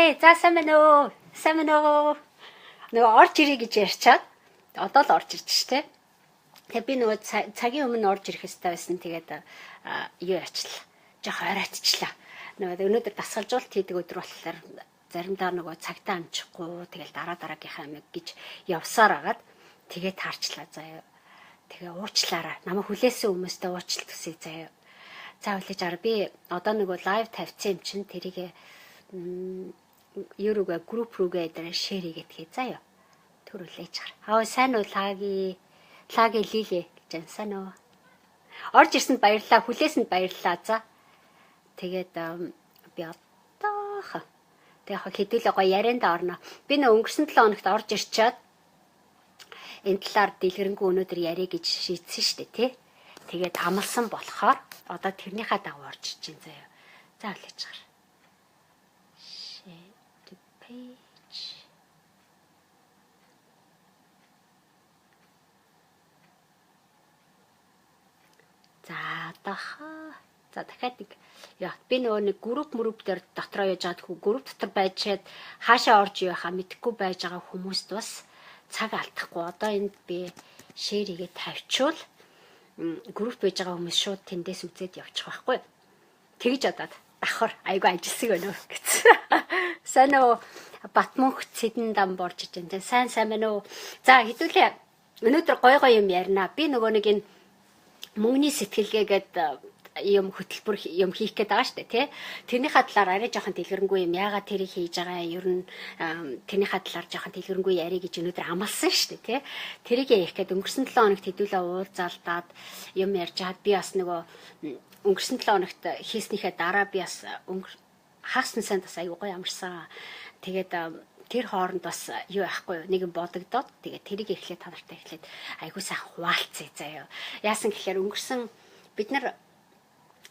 За сайн байна уу? Сайн байна уу? Нөгөө орж ирээ гэж ярьчаад одоо л орж ирж штэ. Тэгээ би нөгөө цагийн өмнө орж ирэх хэрэгтэй байсан. Тэгээд юу яачлаа. Жох оройтчлаа. Нөгөө өнөөдөр дасгалжуулалт хийдэг өдөр болохоор заримдаа нөгөө цагтаа амжихгүй тэгэл дараагийнхаа амиг гэж явсаар агаад тэгээ таарчлаа заяа. Тэгээ уучлаарай. Намайг хүлээсэн хүмүүстээ уучлалт хүсье заяа. За хүлээж арга би одоо нөгөө лайв тавьсан юм чинь тэрийг юугаа групп руугаа дээр шеэр хийгээд заяа. Түр хүлээж арга. Сайн уу лаги лилээ гэж сайн уу. Орж ирсэнд баярлалаа. Хүлээсэнд баярлалаа. За. Тэгээд би одоо яг хэдүүлээ гоё ярианд орно. Би нөө өнгөрсөн 7 хоногт орж ирчээд энэ талаар дэлгэрэнгүй өнөөдөр яриа гэж шийдсэн шүү дээ, тий. Тэгээд амлсан болохоор одоо тэрнийхээ дагуу орж иж чинь заяа. За хүлээж гар. Share the page. За дахиад нэг яа би нөгөө нэг групп дээр дотроо яаж байгаа хүү групп дотор байж чад хаашаа орж явахаа мэдэхгүй байж байгаа хүмүүст бас цаг алдахгүй одоо энд би шеэр хийгээд тавьчвал групп байж байгаа хүмүүс шууд тэндээс үзээд явчих байхгүй тэгж одоод давхар айгу ажилсаг өнөө гэсэн сайн уу Батмөнх цэдэн дам борж иж энэ сайн байна уу за хэдүүлээ өнөөдөр гой юм ярина би нөгөө нэг энэ мөнгөний сэтгэлгээгээд юм хөтөлбөр юм хийх гээд байгаа шүү дээ тий. Тэрнийхээ талаар арай жоохон дэлгэрэнгүй юм яагаад тэрийг хийж байгаа ер нь тэрнийхээ талаар жоохон дэлгэрэнгүй яриа гэж өнөөдөр амласан шүү дээ тий. Тэрийг ярих гээд өнгөрсөн 7 хоногт хэдүүлээ уулзаалдаад юм ярьж хаад би бас нөгөө өнгөрсөн 7 хоногт хийснийхээ дараа би бас хаасны санд бас аюу гоё амарсан. Тэгээд тэр хооронд бас юу яахгүй нэг юм бодогдоод тэгээд тэрийг эхлээд та нартай эхлээд айгуу сайхан хуваалцъя заяа. Яасан гэхээр өнгөрсөн бид нар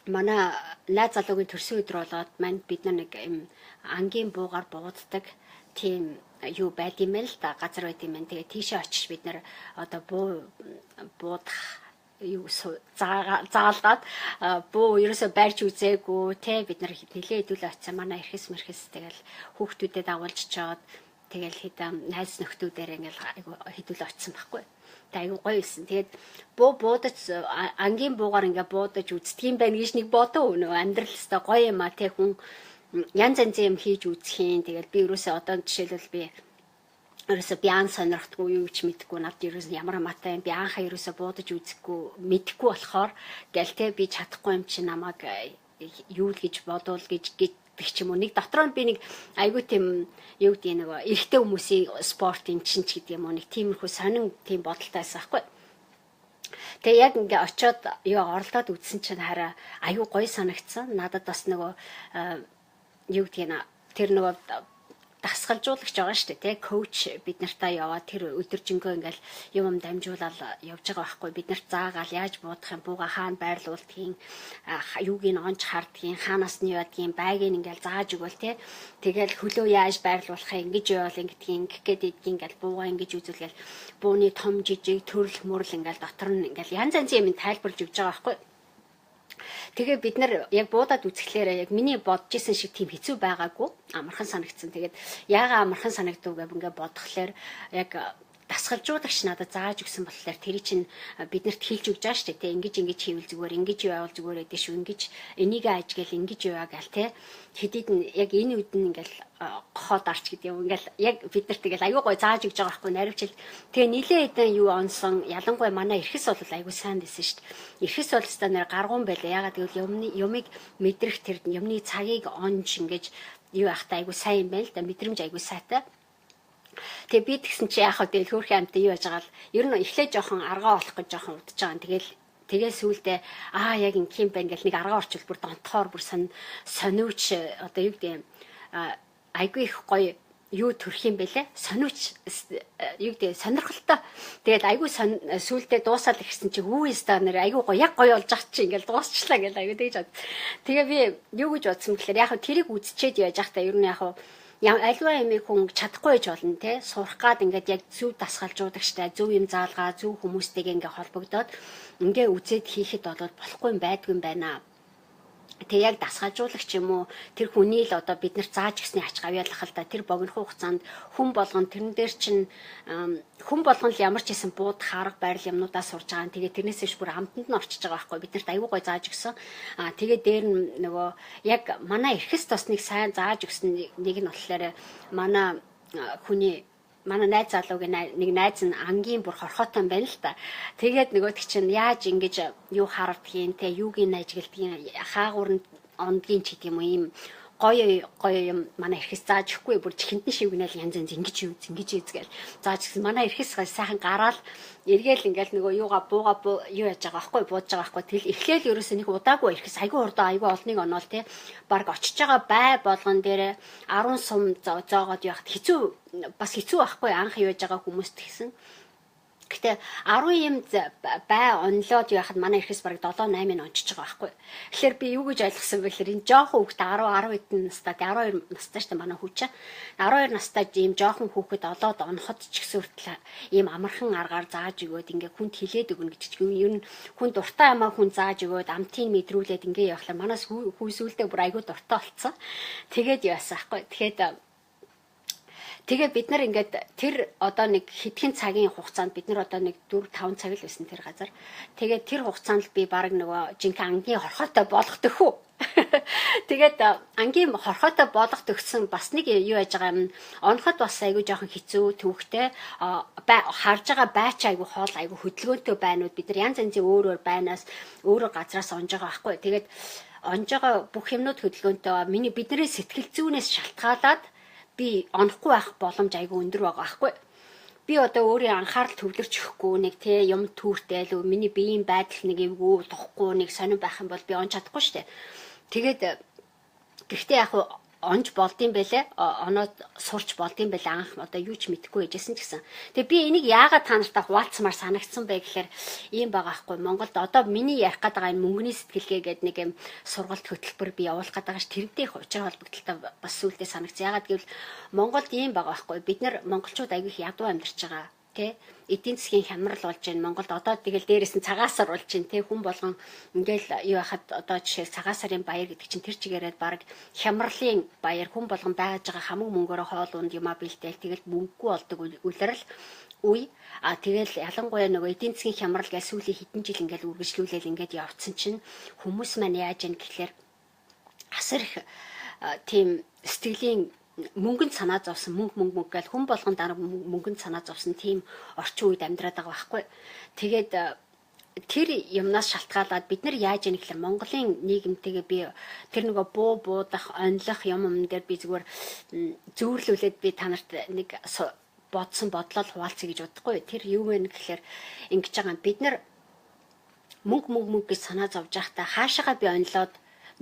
манай найз залуугийн төрсөн өдөр болоод манд бид нар нэг юм ангийн буугаар бууддаг тийм юу байд юм л да газар байд юм. Тэгээд тийшээ очиж бид нар одоо буудах юу заалгаад буу ерөөсө байрч үзээгүй те бид нар нэлээ хэдүүлээ очисан манай эрхэс мэрхэс тэгэл хүүхдүүдэд агуулж чаад тэгэл хэдэн найз нөхдүүдээр ингээл хэдүүлээ очисан байхгүй. Айгу гоё байсан. Тэгээд буудаж ангийн буугаар ингээ буудаж үздэг юм байна гэж нэг бодов нөгөө амьдрал өстой гоё юм а те хүн янз янзын юм хийж үзэх юм. Тэгээд би ерөөсөө одоо жишээлбэл би ан сонирхдаггүй юу ч мэдэхгүй надад ерөөсөө ямар амаатай юм би анхаа ерөөсөө буудаж үзэхгүй мэдэхгүй болохоор гэл те би чадахгүй юм чи намайг юу л гэж бодвол гэж гэх ч юм уу нэг дотроо нь би нэг айгүй тийм юу гэдэг нэг эрэгтэй хүмүүсийн спорт юм чинь ч гэдэг юм уу нэг тиймэрхүү сонин тийм бодолтой байсан байхгүй. Тэгээ яг ингээ очиод юу оролдоод үзсэн чинь хараа айгүй гоё санагдсан. Надад бас нөгөө юу гэдэг нь тэр нөгөө дасгалжуулагч байгаа шүү дээ тий коуч бид нартай яваад тэр өдөржингөө ингээл юм дамжуулаад явж байгаа байхгүй бид нарт заагаал яаж буудах юм бууга хаана байрлуулдгийг юуг нь онж хардгийг хаанаас нь яваадгийг байг нь ингээл зааж өгөөл тий тэгэл хөлөө яаж байрлуулах юм ингэж явал ингэдгийг гэхэд идгийг ингээл бууга ингэж үзүүлгээл бууны том жижиг төрөл мөрл ингээл дотор нь ингээл янз янзын юм тайлбарлаж өгч байгаа байхгүй. Тэгээ бид нар яг буудаад үзэхлээр яг миний бодож исэн шиг тийм хэцүү байгаагүй амархан санагдсан. Тэгээд яагаад амархан санагдав гэв ингээ бодхолоор яг дасгалжуулагч надад зааж өгсөн болохоор тэр чинь биднэрт хэлж өгч байгаа шүү дээ. Тэ ингэж хийвэл зүгээр, ингэж явал зүгээр гэдэг шүү. Ингэж энийг ажигэл ингэж яваа гал тэ. Хэдийд нь яг энэ үед нь ингээл гохоод арч гэдэг юм. Ингээл яг бид нарт тэгэл аюу гой зааж өгч байгаа байхгүй наривчил. Тэгээ нилээ хэдэн юу онсон ялангуяа манай эрхэс бол аюу сайн байсан шүү дээ. Эрхэс бол станаар гаргуун байлаа. Ягаад гэвэл юмыг мэдрэх тэр юмны цагийг онж ингэж юу ахтай аюу сайн юм байна л да. Мэдрэмж аюу сайтай. Тэгээ би тэгсэн чи яах вэ тэгэл хөөрхөн амт юу яаж байгаа л ер нь эхлээ жоохон аргаа олох гэж жоохон удаж байгаа. Тэгэл сүүлдээ яг ин ким байна гэл нэг аргаа орчвол бүр донтохоор бүр сониуч одоо юу гэдэг юм айгүй их гоё юу төрх юм бэлээ сониуч юу гэдэг сонирхолтой. Тэгэл айгүй сүүлдээ дуусаад ирсэн чи үүстэ нэр айгүй гоё яг гоё болж байгаа чи ингээл дуусчлаа гэл айгүй тэгж бод. Тэгээ би юу гэж бодсон гэхээр яг тэрийг үзчихэд яаж яах та ер нь яг альва ямиг хүн чадахгүй байж болно те сурах гад ингээд яг зөв дасгалжуулагчтай зөв юм заалгаа зөв хүмүүстэйгээ ингээд холбогдоод ингээ үзээд хийхэд болоод болохгүй юм байдгүй юм байна. Тэг яг дасгалжуулагч юм уу тэр хүний л одоо бид нар зааж гисний ач гавьяалах л да тэр богино хугацаанд хүн болгон тэрэн дээр чинь хүн болгон л ямар ч хэсэн бууд харга байрал юмнуудаа сурж байгаа. Тэгээ тэрнээс иш бүр амтанд нь орчиж байгаа байхгүй бид нарт аюу гой зааж өгсөн. Тэгээ дээр нь нөгөө яг манай эрхэс тосныг сайн зааж өгсөн нэг нь болохоор манай хүний манай найз залуугийн нэг найз нь ангийн бүр хорхотой байна л та. Тэгээд нөгөөдөг чинь яаж ингэж юу хаардгийг те юугийн ажиглдгийг хаагур ондгийн ч гэдэг юм уу ийм гоё юм манай эрхэс зааж өгөхгүй бүр чихэнд нь шивгнэл янз янз ингэж изгээл зааж гисэн манай эрхэс сайхан гараал эргээл ингээл нөгөө юугаа юу яаж байгаа байхгүй буудаж байгаа байхгүй тэл эхлээл ерөөсөө нэг удаагүй эрхэс айгүй хурдан айгүй олныг оноол те баг очиж байгаа бай болгон дээр 10 сум зоогоод явахд хэцүү байхгүй анх яаж байгаа хүмүүст гэсэн. Гэтэ 10 юм бай онлоод явахад манай эрхэс бараг 7-8-ыг ончиж байгаа байхгүй. Тэгэхээр би юу гэж ойлгосон бэ гэхээр энэ жоохон хүүхэд 10 хэдэн настай 12 настай шүү дээ манай хүүч. 12 настай ийм жоохон хүүхэд олоод оноход ч гэсэн хүртэл ийм амархан аргаар зааж өгөөд ингээ хүнд хилээд өгнө гэж чинь ер нь хүн дуртай амаа хүн зааж өгөөд амтыг мэдрүүлээд ингээ явахлаа манаас хүүсүүлдэ бүр айгүй дуртай болцсон. Тэгээд яасан байхгүй. Тэгээ бид нар ингээд тэр одоо нэг хэдхэн цагийн хугацаанд бид нар одоо нэг 4-5 цаг л байсан тэр газар. Тэгээд тэр хугацаанд би баг нөгөө жинхэнэ ангийн хорхоотой болгох төхөө. Тэгээд ангийн хорхоотой болгох төгсөн бас нэг юу яаж байгаа юм оноход бас айгүй жоохон хэцүү төвхтэй харж байгаа байч айгүй хоол айгүй хөдөлгөөнтэй байнууд бид нар янз янзын өөр байнаас өөр газраас онж байгаа байхгүй. Тэгээд онж байгаа бүх юмнууд хөдөлгөөнтэй миний бидний сэтгэл зүйнээс шалтгаалаад би онохгүй байх боломж айгүй өндөр байгаа байхгүй. Би одоо өөрийн анхаарал төвлөрч өгөхгүй нэг те юм түүртэй л миний биеийн байдал нэг эвгүй тухгүй нэг сонирн байх юм бол би онж чадахгүй штэ. Тэгээд гэхдээ яг онж болдсон байлээ. Оноод сурч болдсон байлээ анх одоо юу ч мэдэхгүй байжсэн ч гэсэн. Тэгээ би энийг яагаад та нартай хуваалцмаар санагдсан бэ гэхээр ийм байгаа хгүй. Монголд одоо миний ярих гээд байгаа энэ мөнгөний сэтгэлгээ гэдэг нэг юм сургалт хөтөлбөр би явуулах гээд байгаа ш тэрнтэй их учир холбогдолтой бас сүулдэ санагдсан. Яагаад гэвэл Монголд ийм байгаа хгүй. Бид нар монголчууд аягүй их ядуу амьдарч байгаа. Тэ эдийн засгийн хямрал болж байна. Монголд одоо тэгэл дээрээс нь цагаасар болж байна. Тэ хүн болгон ингээл юу яхад одоо жишээ цагаасарын баяр гэдэг чинь тэр чигээрээ баг хямралын баяр хүн болгон байж байгаа хамаг мөнгөөрөө хоол унд юмаа бэлдээл тэгэл мөнгөгүй болдог үлрэл үе. Тэгэл ялангуяа нөгөө эдийн засгийн хямрал гэж сүүлийн хэдэн жил ингээл үргэлжлүүлээл ингээд явцсан чинь хүмүүс маань яаж яах гэхээр асар их тийм сэтгэлийн мөнгөнд санаа зовсон мөнгө гэж хүн болгон дараа мөнгөнд санаа зовсон тийм орчин үед амьдраад байгаа байхгүй. Тэгээд тэр юмнаас шалтгаалаад бид нар яаж яах гэхээр Монголын нийгэмтэйгээ би тэр нөгөө буудах онлох юм дээр би зүгээр зөөрлүүлээд би та нарт нэг бодсон бодлол хуваалцъя гэж бодохгүй. Тэр юу вэ гэхээр ингэж байгаа бид нар мөнгө гэж санаа зовж байхдаа хаашаага би онлоод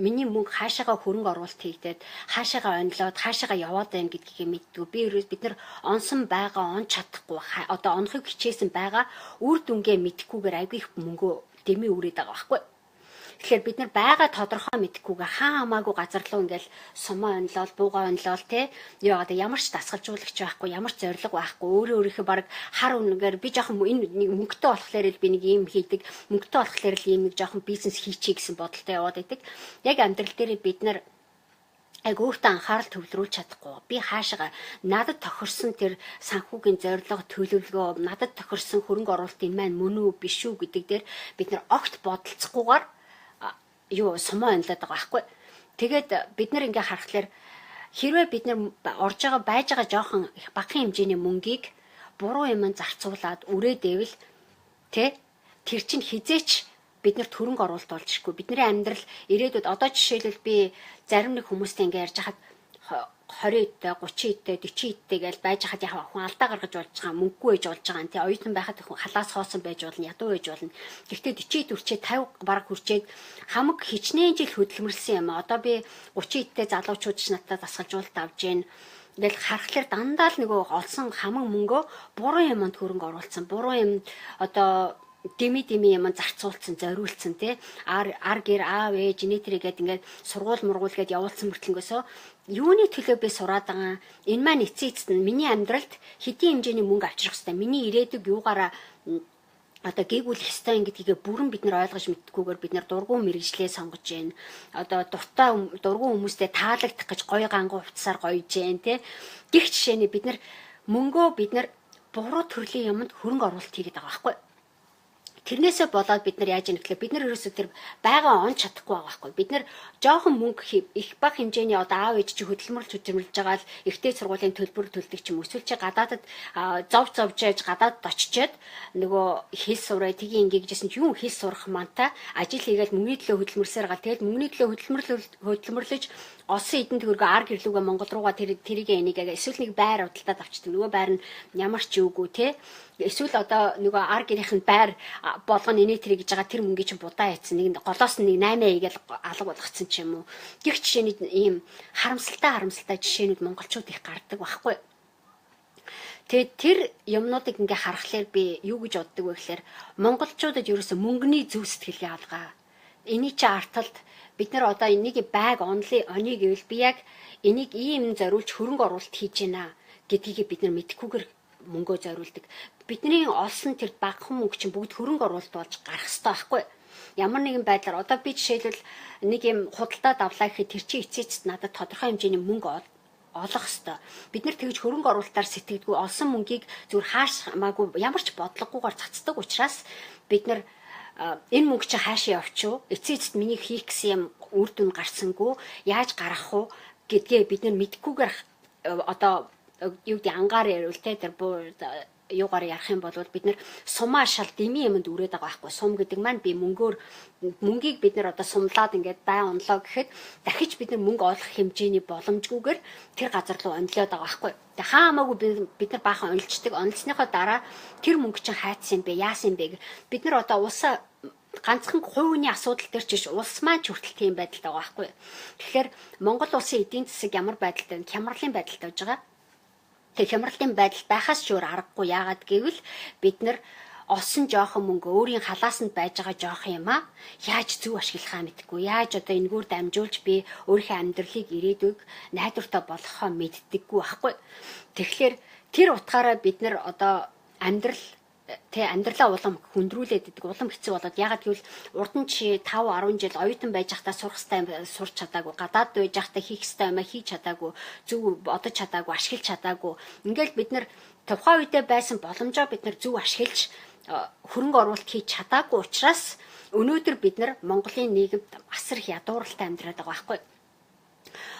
миний мөнгө хаашаага хөрөнгө оруулалт хийгдээд хаашаага онлоод хаашаага яваад байна гэдгийг мэддэг. Бид нар онсон байгаа он чадахгүй одоо онохыг хичээсэн байгаа үр дүнгээ мэдэхгүйгээр айгүй их мөнгө дэмий үрээд байгаа байхгүй. Тэгэхээр бид нар байгаа тодорхой мэдэхгүйгээр хаа хамаагүй газар руу ингээл сумаа онлоод буугаа онлоод те яагаад ямар ч дасгалжуулагч байхгүй ямар ч зориг байхгүй өөрийнхөө баг хар үнэгээр би жоохон энэ нэг мөнгөтэй болохоор л би нэг юм хийдэг мөнгөтэй болохоор л ийм нэг жоохон бизнес хийчихье гэсэн бодолтой яваад байдаг. Яг амьдрал дээр бид нар өөртөө анхаарал төвлөрүүлж чадахгүй. Би хаашаа надад тохирсон тэр санхүүгийн зорилго төлөвлөгөө надад тохирсон хөрөнгө оруулалтын маань мөн үү биш үү гэдэг дээр бид нар огт бодолцохгүйгээр юу сумаа онлоод байгаа байхгүй. Тэгээд бид нар ингээ харахаар хэрвээ бид нар орж байгаа байж байгаа жоохон их багахан хэмжээний мөнгийг буруу юмд зарцуулаад үрээдэвэл тэ тэр чинь хизээч биднэрт хөрөнгө оруулалт болж ирэхгүй. Бидний амьдрал ирээдүйд одоо жишээлбэл би зарим нэг хүмүүстэй ингээ ярьж хахад 20 эдтэй 30 эдтэй 40 эдтэй гэж байж хаад яг хүн алдаа гаргаж болж байгаа мөнгөгүй байж болж байгаа нь тий оюутан байхад халаас хоосон байж болно ядуу байж болно. Гэхдээ 40 хүрчээ 50 бараг хүрчээд хамаг хичнээн жил хөдөлмөрлсөн юм. Одоо би 30 эдтэй залуучууд ч надад дасгалжуулалт авж гин. Ингээл харахаар дандаа л нөгөө олсон хамаг мөнгөө буруу юмд хөрөнгө оруулсан. Буруу юм одоо дими юм зарцуулсан, зориулсан тий ар гэр аав ээж нэтэр гээд ингээд сургууль мургуул гээд явуулсан мөртлөнгөөсөө юуны төлөө би сураад байгаа. Энэ маань эцсийн эцэст нь миний амьдралд хэдийн хэмжээний мөнгө авчрах хэвээр. Миний ирээдүг юугаараа одоо гээгүүл хэстэй ингэдгийг бүрэн бид нар ойлгож мэдтгүйгээр бид нар дургуун мэрэгжлээ сонгож जैन. Одоо дуртай дургуун хүмүүстэй таалагдах гэж гоё гангу хувцсаар гоёж जैन тий. Гэх жишээний бид нар мөнгөө бид нар буруу төрлийн юмд хөрөнгө оруулалт хийгээд байгаа байхгүй. Тэрнээсээ болоод бид нар яаж яах вэ? Бид нар ерөөсөө тэр байгаа он чадахгүй байгаа байхгүй. Бид нар жоохон мөнгө их бага хэмжээний одоо аав ээж чи хөдөлмөрлж байгаа л ихтэй сургуулийн төлбөр төлдөг ч юм уу. Эсвэл чи гадаадад зовж яаж гадаадд очичоод нөгөө хэл сураа тгий ингээ гэжсэн чи юу хэл сурах манта ажил хийгээл мөнгөний төлөө хөдөлмөрсөөр гал тэгэл мөнгөний төлөө хөдөлмөрлөж олсон эдэн төгрөгөө ар гэрлүүгээ Монгол руугаа тэрийг энийг эсвэл нэг байр худалдаад авчдаг. Нөгөө байр нь ямар ч юугүй те. Эсвэл одоо нөгөө ар гэрийнх нь байр болгоно инээ тэрийг гэж байгаа тэр мөнгөний чинь будаа яйцсан нэг голоос нь 8 хийгээл алга болгоцсон ч юм уу. Гэх жишээний ийм харамсалтай жишээнүүд монголчууд их гардаг байхгүй. Тэгээд тэр юмнуудыг ингээ харахаар би юу гэж боддог вэ гэхээр монголчуудад ерөөсө мөнгөний зөв сэтгэлгээ алгаа. Эний чи арталт бид нар одоо энийг байг оныг гэвэл би яг энийг ийм зориулж хөрөнгө оруулалт хийж байна гэдгийг бид нар мэдэхгүйгээр мөнгөө зориулдаг. Бидний олсон тэр багахан мөнгө чинь бүгд хөрөнгө оруулалт болж гарах хэрэгтэй байхгүй. Ямар нэгэн байдлаар одоо би жишээлбэл нэг юм худалдаад авлаа гэхэд тэр чинь эцээцэд надад тодорхой хэмжээний мөнгө олох хэрэгтэй. Бид нар тэгж хөрөнгө оруулалтаар сэтгэдэггүй олсон мөнгийг зүгээр хааш хамаагүй ямар ч бодлогогүйгээр цацдаг учраас бид нар энэ мөнгө чи хаашаа явчих вэ? Эцээцэд миний хийх гэсэн юм үр дүн гарсангүй яаж гарах вэ гэдгээ бид нар мэдхгүйгээр одоо юу гэдэг ангаар ярил те тэр юугаар ярих юм бол бид нар сумаа шал дэмий юмд үрээд байгаа байхгүй. Сум гэдэг маань би мөнгийг бид нар одоо сумлаад ингээд бай онлоо гэхэд дахиж бид нар мөнгө олох хэмжээний боломжгүйгээр тэр газар руу онлоод байгаа байхгүй. Тэг хаамаагүй бид нар баахан онлцдаг. Онлцсныхоо дараа тэр мөнгө чинь хайцсан юм бэ? Яасан юм бэ? Бид нар одоо улсаа ганцхан хувийн асуудал төр чиш улс маань ч хүртэл тийм байдалтай байгаа байхгүй. Тэгэхээр Монгол улсын эдийн засаг ямар байдалтай вэ? Хямралын байдалтай байж байгаа. Тэг хямралын байдал байхаас ч өөр аргагүй яагаад гэвэл бид нар олсон жоохон мөнгө өөрийн халаасанд байж байгаа жоох юм аа яаж зөв ашиглахаа мэдгүй яаж одоо энэгээр дамжуулж би өөрийнхөө амьдралыг ирээдүйг найдвартай болгохоо мэддэггүй байхгүй. Тэгэхээр тэр утгаараа бид нар одоо амьдралаа улам хөндрүүлээд идэг улам хэцүү болоод ягаад гэвэл урд нь чи 5 10 жил оюутан байж байхдаа сурах хэвээр сурч чадаагүй гадаад байж байхдаа хийх хэвээр юмаа хийж чадаагүй зөв бодож чадаагүй ашиглаж чадаагүй ингээл бид нар тухайн үедээ байсан боломжоо бид нар зөв ашиглаж хөрөнгө оруулалт хийж чадаагүй учраас өнөөдөр бид нар Монголын нийгэмд асар их ядууралтай амьдраад байгаа байхгүй.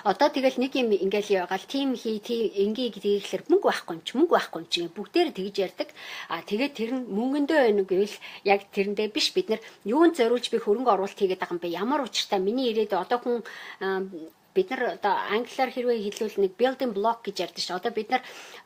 Одоо тэгэл нэг юм ингээл ягаал тийм ингээ гэхээр мөнгө байхгүй юм чи бүгдээр тэгж ярьдаг. Тэгээд тэр нь мөнгөндөө байна гэвэл яг тэрэндээ биш бид нар юунд зориулж би хөрөнгө оруулалт хийгээд байгаа юм бэ? Ямар учиртай миний ирээд одоо хүн бид нар одоо англиар хэрвээ хэлвэл нэг building block гэж ярьдаг шүү. Одоо бид нар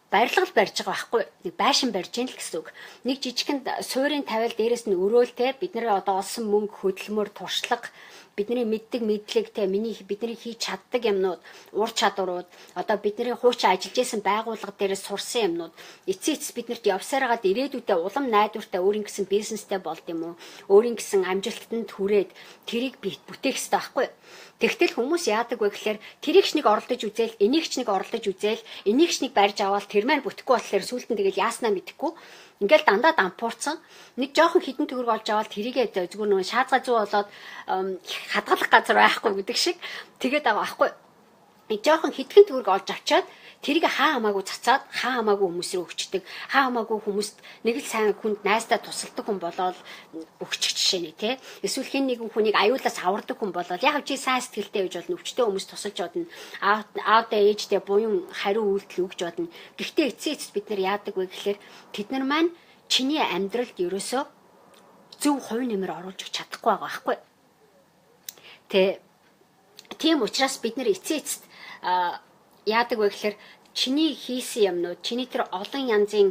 барилга барьж байгаа байхгүй. Нэг байшин барьж гин л гэсэн үг. Нэг жижигхэн суурийн тавиал дээрээс нь өрөөлтэй бид нар одоо олсон мөнгө хөдөлмөр туршлага бидний мэддэг мэдлэгтэй бидний хийж чаддаг юмнууд ур чадварууд одоо бидний хуучин ажиллаж исэн байгууллага дээрээс сурсан юмнууд эцээц биднэрт явсараад ирээдүйдээ улам найдвартай өөрийн гэсэн бизнестэй болд юм уу өөрийн гэсэн амжилтанд хүрээд тэрийг бүтээх хэрэгтэй байхгүй. Тэгтэл хүмүүс яадаг вэ гэхээр тэрийгч нэг оролдож үзээл энийгч нэг оролдож үзээл энийгч нэг барьж аваад тэр маань бүтэхгүй болохоор сүүлд нь тэгэл яаснаа мэдэхгүй ингээл дандаа дампуурсан нэг жоохон хідэн төгрөг олж аваад тэрийгээ зүгээр нөгөө шаазгаа зүү болоод хадгалах газар байхгүй гэдэг шиг тэгээд байгаа байхгүй. Нэг жоохон хитгэн төгрөг олж авчаад тэрийг хаа хамаагүй цацаад хаа хамаагүй хүмүүс рүү өгчдөг. Хаа хамаагүй хүмүүст нэг л сайн хүнд найздаа тусалдаг хүн болоод өгчих жишээ нэ тий. Эсвэл хэн нэгэн хүнийг аюулаас авардаг хүн болоод яг чи сайн сэтгэлтэй байж болно өвчтөө хүмүүс тусалж бодно. Аавдаа ээждээ буян хариу үйлдэл өгж бодно. Гэхдээ эцээц бид нар яадаг вэ гэхээр тэд нар маань чиний амьдралд ерөөсөө зөв хувь нэмэр оруулж өгч чадахгүй байгаа байхгүй. Тийм учраас бид нар эцээцт яадаг вэ гэхээр чиний хийсэн юмнууд чиний тэр олон янзын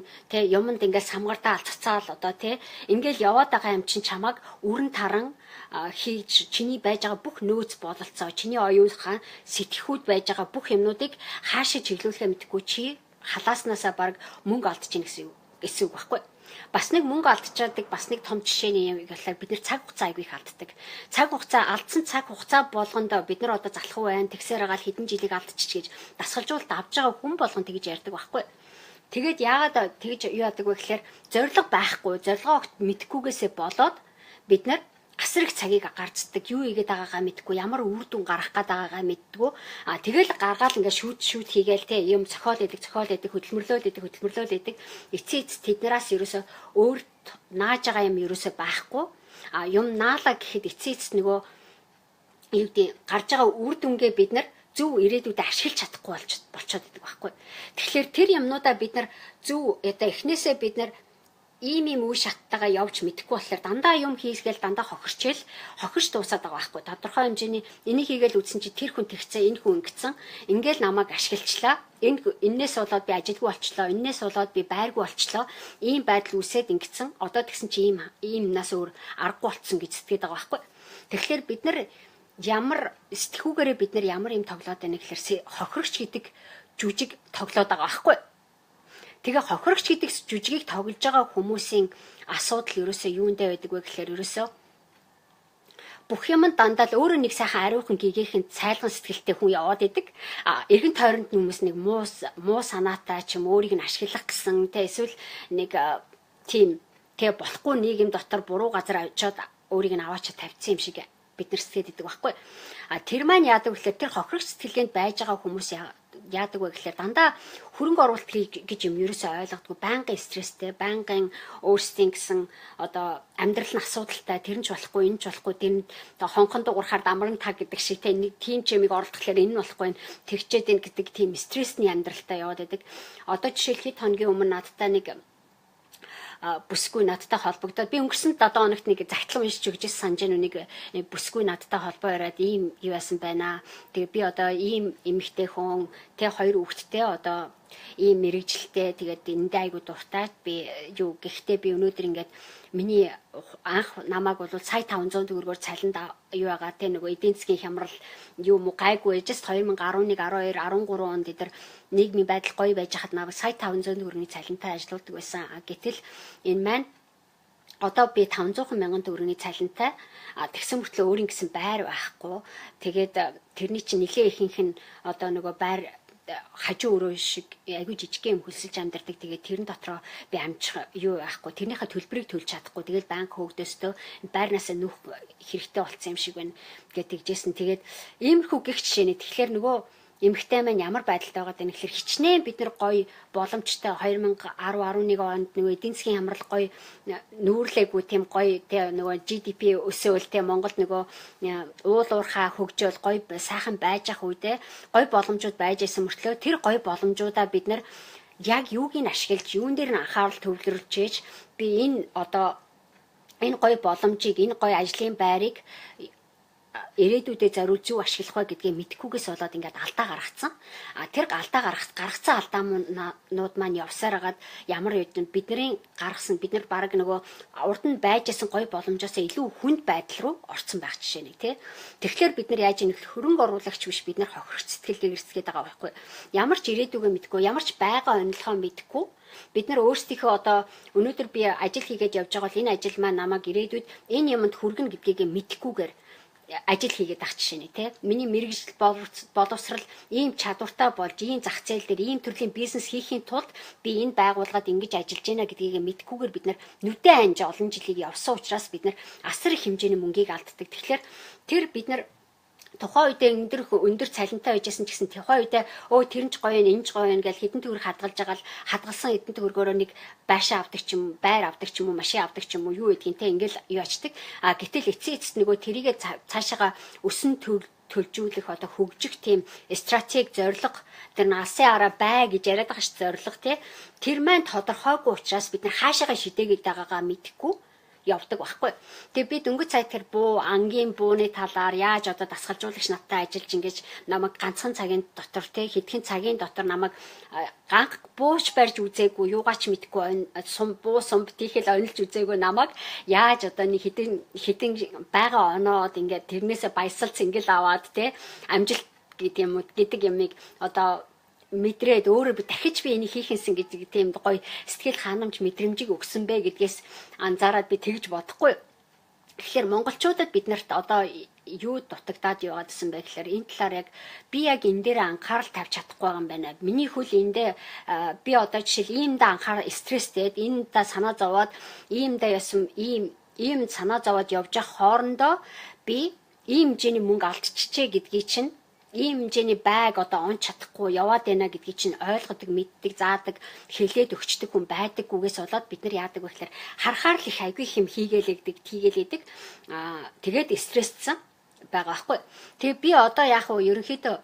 юмд ингээд самгартаа алцацаал одоо ингээд яваад байгаа юм чинь чамайг үрэн таран хийж чиний байж байгаа бүх нөөц бололцоо чиний оюутан сэтгэхүйд байж байгаа бүх юмнуудыг хаашаа чиглүүлэхээ мэдэхгүй чи халааснасаа баг мөнгө алдчихна гэсэн үг байхгүй. Бас нэг мөнгө алдчихадаг бас нэг том жишээний юм гэхэлээ бид нэр цаг хугацаа аягүй их алддаг. Цаг хугацаа алдсан цаг хугацаа болгондоо бид нар одоо залах уу байна тэгсээр агаал хэдэн жилиг алдчих гэж дасгалжуулалт авч байгаа хүн болгон тэгж ярьдаг байхгүй. Тэгээд яагаад тэгж юу яадаг вэ гэхээр зориг байхгүй, зорилгоо мэдхгүйгээсээ болоод бид нар асар их цагийг гарцдаг, юу хийгээд байгаагаа мэдгүй, ямар үр дүн гарах гээд байгаагаа мэддэггүй. Тэгэл гаргаал ингээ шүүт хийгээл те юм цохиол идэг, хөдөлмөрлөөл идэг. Эцээц тэднээс ерөөсө өөрт нааж байгаа юм ерөөсө байхгүй. Юм наалаа гэхэд эцээц нөгөө юу гэдэг гарч байгаа үр дүнгээ бид нар зөв ирээдүйдээ ашиглаж чадахгүй болчиход идэг байхгүй. Тэгэхээр тэр юмнуудаа бид нар зөв одоо эхнээсээ бид нар ийм үе шаттайгаа явж мэдэхгүй болохоор дандаа юм хийсгээл дандаа хохирч дуусаад байгаа байхгүй. Тодорхой хэмжээний энийг хийгээл үзсэн чи тэр хүн тэгцээ, энэ хүн ингэсэн. Ингээл намайг ашиглачлаа. Эннээс болоод би ажилгүй болчлоо. Эннээс болоод би байргүй болчлоо. Ийм байдал үүсээд ингэсэн. Одоо тэгсэн чи иймнаас өөр аргагүй болцсон гэж сэтгэдэг байгаа байхгүй. Тэгэхээр бид нар ямар сэтгүүгээрээ бид нар ямар юм тоглоод байна гэхээр хохирогч гэдэг жүжиг тоглоод байгаа байхгүй. Тэгээ хохирогч гэдэг жүжигийг тоглож байгаа хүмүүсийн асуудал ерөөсөө юундэ байдаг вэ гэхээр ерөөсөө бүх юм дандаа л өөрөө нэг сайхан ариухан гэгийнхэн цайлган сэтгэлтэй хүн яваад идэг. Эргэн тойронд хүмүүс нэг муу санаатай ч юм өөрийг нь ашиглах гэсэн тэ эсвэл нэг тийм тэ болохгүй нийгэм дотор буруу газар очиод өөрийг нь аваачаа тавьчихсан юм шиг бид нар сэтгэдэг байхгүй. Тэр маань яадаг вэ гэхээр тэр хохирогч сэтгэлгээнд байж байгаа хүмүүс яадаг вэ гэхээр дандаа хөрөнгө оруулалт гэж юм ерөөсөө ойлгодгүй, байнгын стресстэй, байнгын өөрсдийн гэсэн одоо амьдрал нь асуудалтай, тэр нь ч болохгүй, энэ ч болохгүй, тэр нь хонхон дуурахаар дамран таг гэдэг шиг те нэг тийм ч юмыг оролдохлоор энэ нь болохгүй, тэгчээд ийн гэдэг тийм стрессний амьдралтай яваад байдаг. Одоо жишээл хэд хоногийн өмнө надтай нэг бүсгүй надтай холбогдоод би өнгөрсөн 7 хоногт нэг загтлан уншиж өгч санаж нэг бүсгүй надтай холбоо яриад ийм юу яасан байна. Тэгээ би одоо ийм эмэгтэй хүн тэ 2 хүүхэдтэй одоо ийм мэрэгжилтэй тэгээд эндээ айгу дуртай би юу гэхдээ би өнөөдөр ингээд миний анх намайг бол сая 500 төгрөгөөр цалинд юу байгаа те нөгөө эдийн засгийн хямрал юу муу гайгүй just 2011 12 13 онд эдэр нийгмийн байдал гоё байж хад намайг сая 500 төгрөгийн цалинтай ажилладаг байсан. Гэтэл энэ маань одоо би 500 мянган төгрөгийн цалинтай тэгсэн мөртлөө өөрийн гэсэн байр байхгүй. Тэгээд тэрний чинь нэлээ ихэнх нь одоо нөгөө байр хажуу өрөө шиг айгүй жижиг юм хөлсөлж амьдардаг. Тэгээд тэрэн дотроо би амжих юу байхгүй. Тэрнийхээ төлбөрийг төлж чадахгүй. Тэгээд банк хөөгдөөстөө байрнаасаа нүүх хэрэгтэй болсон юм шиг байна гэж тэгжсэн. Тэгээд иймэрхүү гих жишээний тэгэхээр нөгөө эмэгтэй маань ямар байдалтай байгаа даа гэхээр хичнээн бид нар гоё боломжтой 2010-11 онд нөгөө эдийн засгийн хямрал гоё нүүрлээгүй тийм гоё тэ нөгөө GDP өсөөл тэ Монголд нөгөө уул уурхаа хөгжөөл гоё сайхан байж ах үедээ гоё боломжууд байж исэн мөртлөө тэр гоё боломжуудаа бид нар яг юуг нь ашиглаж юун дээр нь анхаарал төвлөрүүлж би энэ одоо энэ гоё боломжийг энэ гоё ажлын байрыг ирээдүйдээ зориулж юу ашиглах вэ гэдгийг мэдхгүйгээс болоод ингээд алдаа гаргацсан. Тэр алдаа гаргацсан алдаанууд маань явсаар хагаад ямар бидний гаргасан бид нар баг нөгөө урд нь байж исэн гоё боломжоос илүү хүнд байдал руу орсон байх жишээ нэг тий. Тэгэхээр бид нар яаж ийм хөрөнгө оруулагч биш бид нар хохирч сэтгэлээр эрсгээд байгаа байхгүй. Ямар ч ирээдүгөө мэдгүй, ямар ч байгаа онилгоо мэдгүй бид нар өөрсдийнхөө одоо өнөөдөр би ажил хийгээд явж байгаа бол энэ ажил маань намайг ирээдүйд энэ юмд хүргэнэ гэдгийг мэдхгүйгээр ажил хийгээд ах жишээ нэ тий. Миний мэрэгжил боловсрал ийм чадвартай болж ийм зах зээл дээр ийм төрлийн бизнес хийхийн тулд би энэ байгууллагад ингэж ажиллаж байна гэдгийг мэдхгүйгээр бид нар нүдэн анж олон жилийг явсан учраас бид нар асар их хэмжээний мөнгийг алддаг. Тэгэхээр тэр бид нар тухайн үедээ өндөр цалинтай байжсэн ч гэсэн тухайн үедээ тэр нь ч гоё энэ ч гоё гэж хэдэн төгрөг хадгалж байгаа л хадгалсан хэдэн төгрөгөөрөө нэг байшаа авдаг ч юм байр авдаг ч юм уу машин авдаг ч юм уу юу гэдгийнтэй ингээл юу ачдаг. Гэтэл эцсийн эцэст нөгөө тэрийгэ цаашаага өсөн төлжүүлэх одоо хөгжих тийм стратеги зорилго тэр алсын араа бай гэж яриад байгаа ш зорилго тий. Тэр маань тодорхойгүй учраас бид нар хаашаага шидэгээд байгаагаа мэдэхгүй явдаг байхгүй. Тэгээ би дөнгөж цайд тэр ангийн бууны талаар яаж одоо дасгалжуулагч надтай ажиллаж ингэж намайг ганцхан цагийн дотор те хэдхэн цагийн дотор намайг ганх бууж барьж үзээгүй юугаач мэдгүй буу сумб тийхэл онилж үзээгүй намайг яаж одоо нэг хэдэн байгаа оноод ингээд тэрнээсээ баясалц ингээл аваад те амжилт гэдэг юмыг одоо мэдрээд өөрөө би дахиж би энийг хийхэнсэн гэдэг тийм гоё сэтгэл ханамж мэдрэмжийг өгсөн бэ гэдгээс анзаараад би тэгж бодохгүй. Тэгэхээр монголчуудад бид нарт одоо юу дутагдаад яваад гэсэн бэ гэхээр энэ талаар яг би яг энэ дээр анхаарал тавьж чадахгүй байгаа юм байна. Миний хөл эндээ би одоо жишээл иймдээ анхаарал стресстэйд иймдээ санаа зовоод иймдээ ясам ийм санаа зовоод явж явах хоорондоо би ийм хэмжээний мөнгө алдчихжээ гэдгийг чинь ийм хэмжээний байг одоо он чадахгүй яваад байна гэдгийг чинь ойлгодог, мэддэг, заадаг, хэлээд өгчдөг хүн байдаггүйгээс болоод бид нар яадаг вэ гэхээр харахаар л их айгүй хэм хийгээлэгдэг, тийгээлэдэг. Тэгээд стрессцэн байгаа байхгүй. Тэгээ би одоо яг уу ерөнхийдөө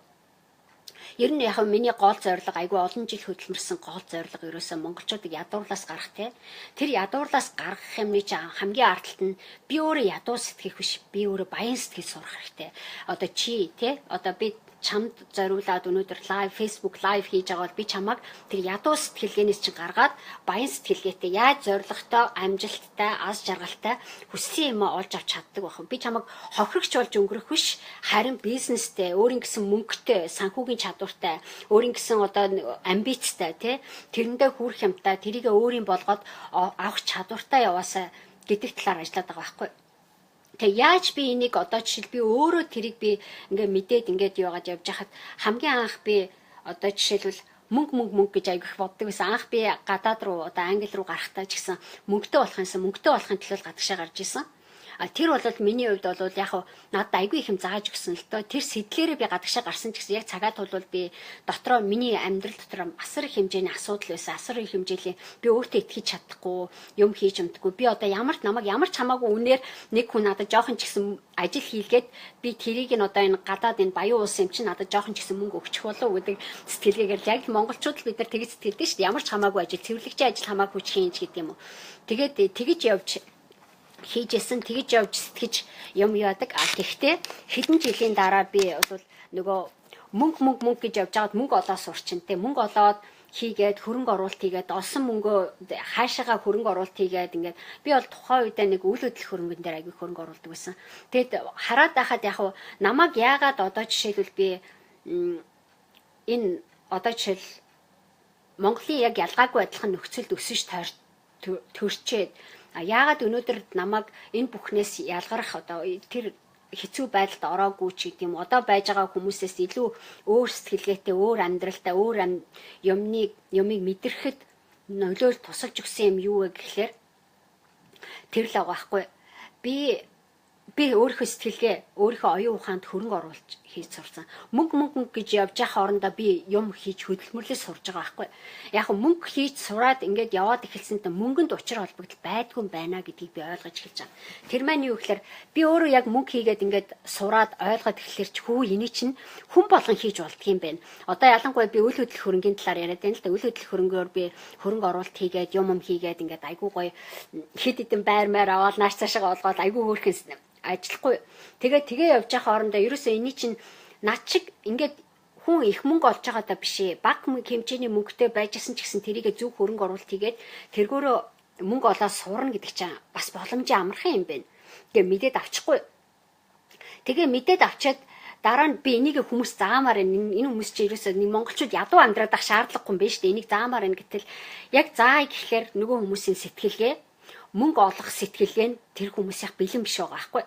ер нь яг миний гол зорилго айгүй олон жил хөдөлмөрсөн гол зорилго ерөөсөө монголчуудыг ядуурлаас гарах те. Тэр ядуурлаас гаргах юмны чинь хамгийн ардталт нь би өөрөө ядуу сэтгэх биш, би өөрөө баян сэтгэл сурах хэрэгтэй. Одоо чи те одоо би чамд зориулаад өнөөдөр Facebook live хийж байгаа бол би чамайг тэр ядуу сэтгэлгээнээс чинь гаргаад баян сэтгэлгээтэй яаж зоригтой, амжилттай, аз жаргалтай хүссэн юм олж авч чаддаг байх. Би чамайг хохирогч болж өнгөрөх биш, харин бизнестэй, өөрийн гэсэн мөнгөтэй, санхүүгийн чадвартай, өөрийн гэсэн одоо амбицтай тий тэрэндээ хүрэх юмтай, тэрийг өөрийн болгоод авах чадвартай яваасаа гэдэг талаар ажиллаад байгаа байхгүй. Тэгээ яаж би энийг одоо жишээл би өөрөө тэрийг би ингээ мэдээд ингээд яваад явж хахад хамгийн анх би одоо жишээлбэл мөнгө гэж айгүйх боддог байсан. Анх би гадаад руу одоо англи руу гарахтаа ч гэсэн мөнгөтэй болохын төлөө гадагшаа гарч исэн. Тэр бол миний хувьд бол яг надад айгүй их юм зааж өгсөн л доо. Тэр сэтлэрээ би гадагшаа гарсан ч гэсэн яг цагаад бол би дотроо миний амьдрал дотор асар их хэмжээний асуудал байсан. Асар их хэмжээлийн би өөртөө итгэж чадахгүй, юм хийж өмдөггүй. Би одоо ямар ч хамаагүй үнээр нэг хүн надад жоохон ч гэсэн ажил хийлгээд би тэрийг нь одоо энэ гадаад энэ баян улс юм чинь надад жоохон ч гэсэн мөнгө өгчих болов гэдэг сэтгэлгээгээр яг монголчууд л бид нар тэгж сэтгэлдээ шүү дээ. Ямар ч хамаагүй ажил, цэвэрлэгчийн ажил хамаагүй хүч хийж гэдэг юм уу. Тэгээд тэгж явж хийжсэн тэгж явж сэтгэж юм яадаг. Гэхдээ хэдэн жилийн дараа би бол нөгөө мөнгө гэж явж байгаад мөнгө олоод сурчинтэй. Мөнгө олоод хийгээд хөрөнгө оруулалт хийгээд олсон мөнгөө хаашаага хөрөнгө оруулалт хийгээд ингээд би бол тухайн үедээ нэг үйл хөдлөх хөрөнгөн дээр аягүй хөрөнгө оруулдаг байсан. Тэгэд хараад байхад яг намайг яагаад одоо жишээлбэл би энэ одоо жишээл Монголын яг ялгаагүй адилхан нөхцөлд өсөж төрчээд яагаад өнөөдөр намайг энэ бүхнээс ялгарах одоо тэр хэцүү байдалд ороогүй ч гэдэг юм. Одоо байж байгаа хүмүүсээс илүү өөр сэтгэлгээтэй, өөр амьдралтай, өөр юмыг мэдрэхэд нөлөөлж тусалж өгсөн юм юу вэ гэхлээр тэр л байгаа байхгүй. Би өөрийнхөө сэтгэлгээ, өөрийнхөө оюун ухаанд хөрөнгө оруулж хийж сурсан. Мөнгө гэж явж явах хоорондоо би юм хийж хөдөлмөрлөж сурж байгаа байхгүй. Яг мөнгө хийж сураад ингээд яваад эхэлсэнтэй мөнгөнд учир холбогдол байдгүй байна гэдгийг би ойлгож эхэлж байгаа. Тэр маань юу гэхээр би өөрөө яг мөнгө хийгээд ингээд сураад ойлгоод эхлэхэр ч хүү энийг чинь хүн болгон хийж болдго юм байна. Одоо ялангуяа би үйл хөдлөх хөрөнгөний талаар яриад байна л да. Үйл хөдлөх хөрөнгөөр би хөрөнгө оруулалт хийгээд юм хийгээд ингээд айгүй гоё хэд хэдэн байр аваад нааш цаашаа олгоод айгүй хөөрхөн ажиллахгүй. Тэгээ явж байгаа хоорондоо ерөөсөө эний чинь над шиг ингээд хүн их мөнгө олж байгаадаа биш ээ. Баг хэмжээний мөнгөтэй байжсэн ч гэсэн тэрийг зөв хөрөнгө оруулалт хийгээд тэргөөрөө мөнгө олоод сурна гэдэг чинь бас боломжийн амархан юм байна. Тэгээ мэдээд авчихгүй. Тэгээ мэдээд авчаад дараа нь би энийг хүмүүс заамаар энэ хүмүүс чи ерөөсөө нэг монголчууд ядуу амьдраад ах шаардлагагүй юм байна шүү дээ. Энийг заамаар энэ гэтэл яг заая гэхлээр нөгөө хүмүүсийн сэтгэлгээ мөнгө олох сэтгэлгээ нь тэр хүмүүсийнх бэлэн биш байгаа байхгүй.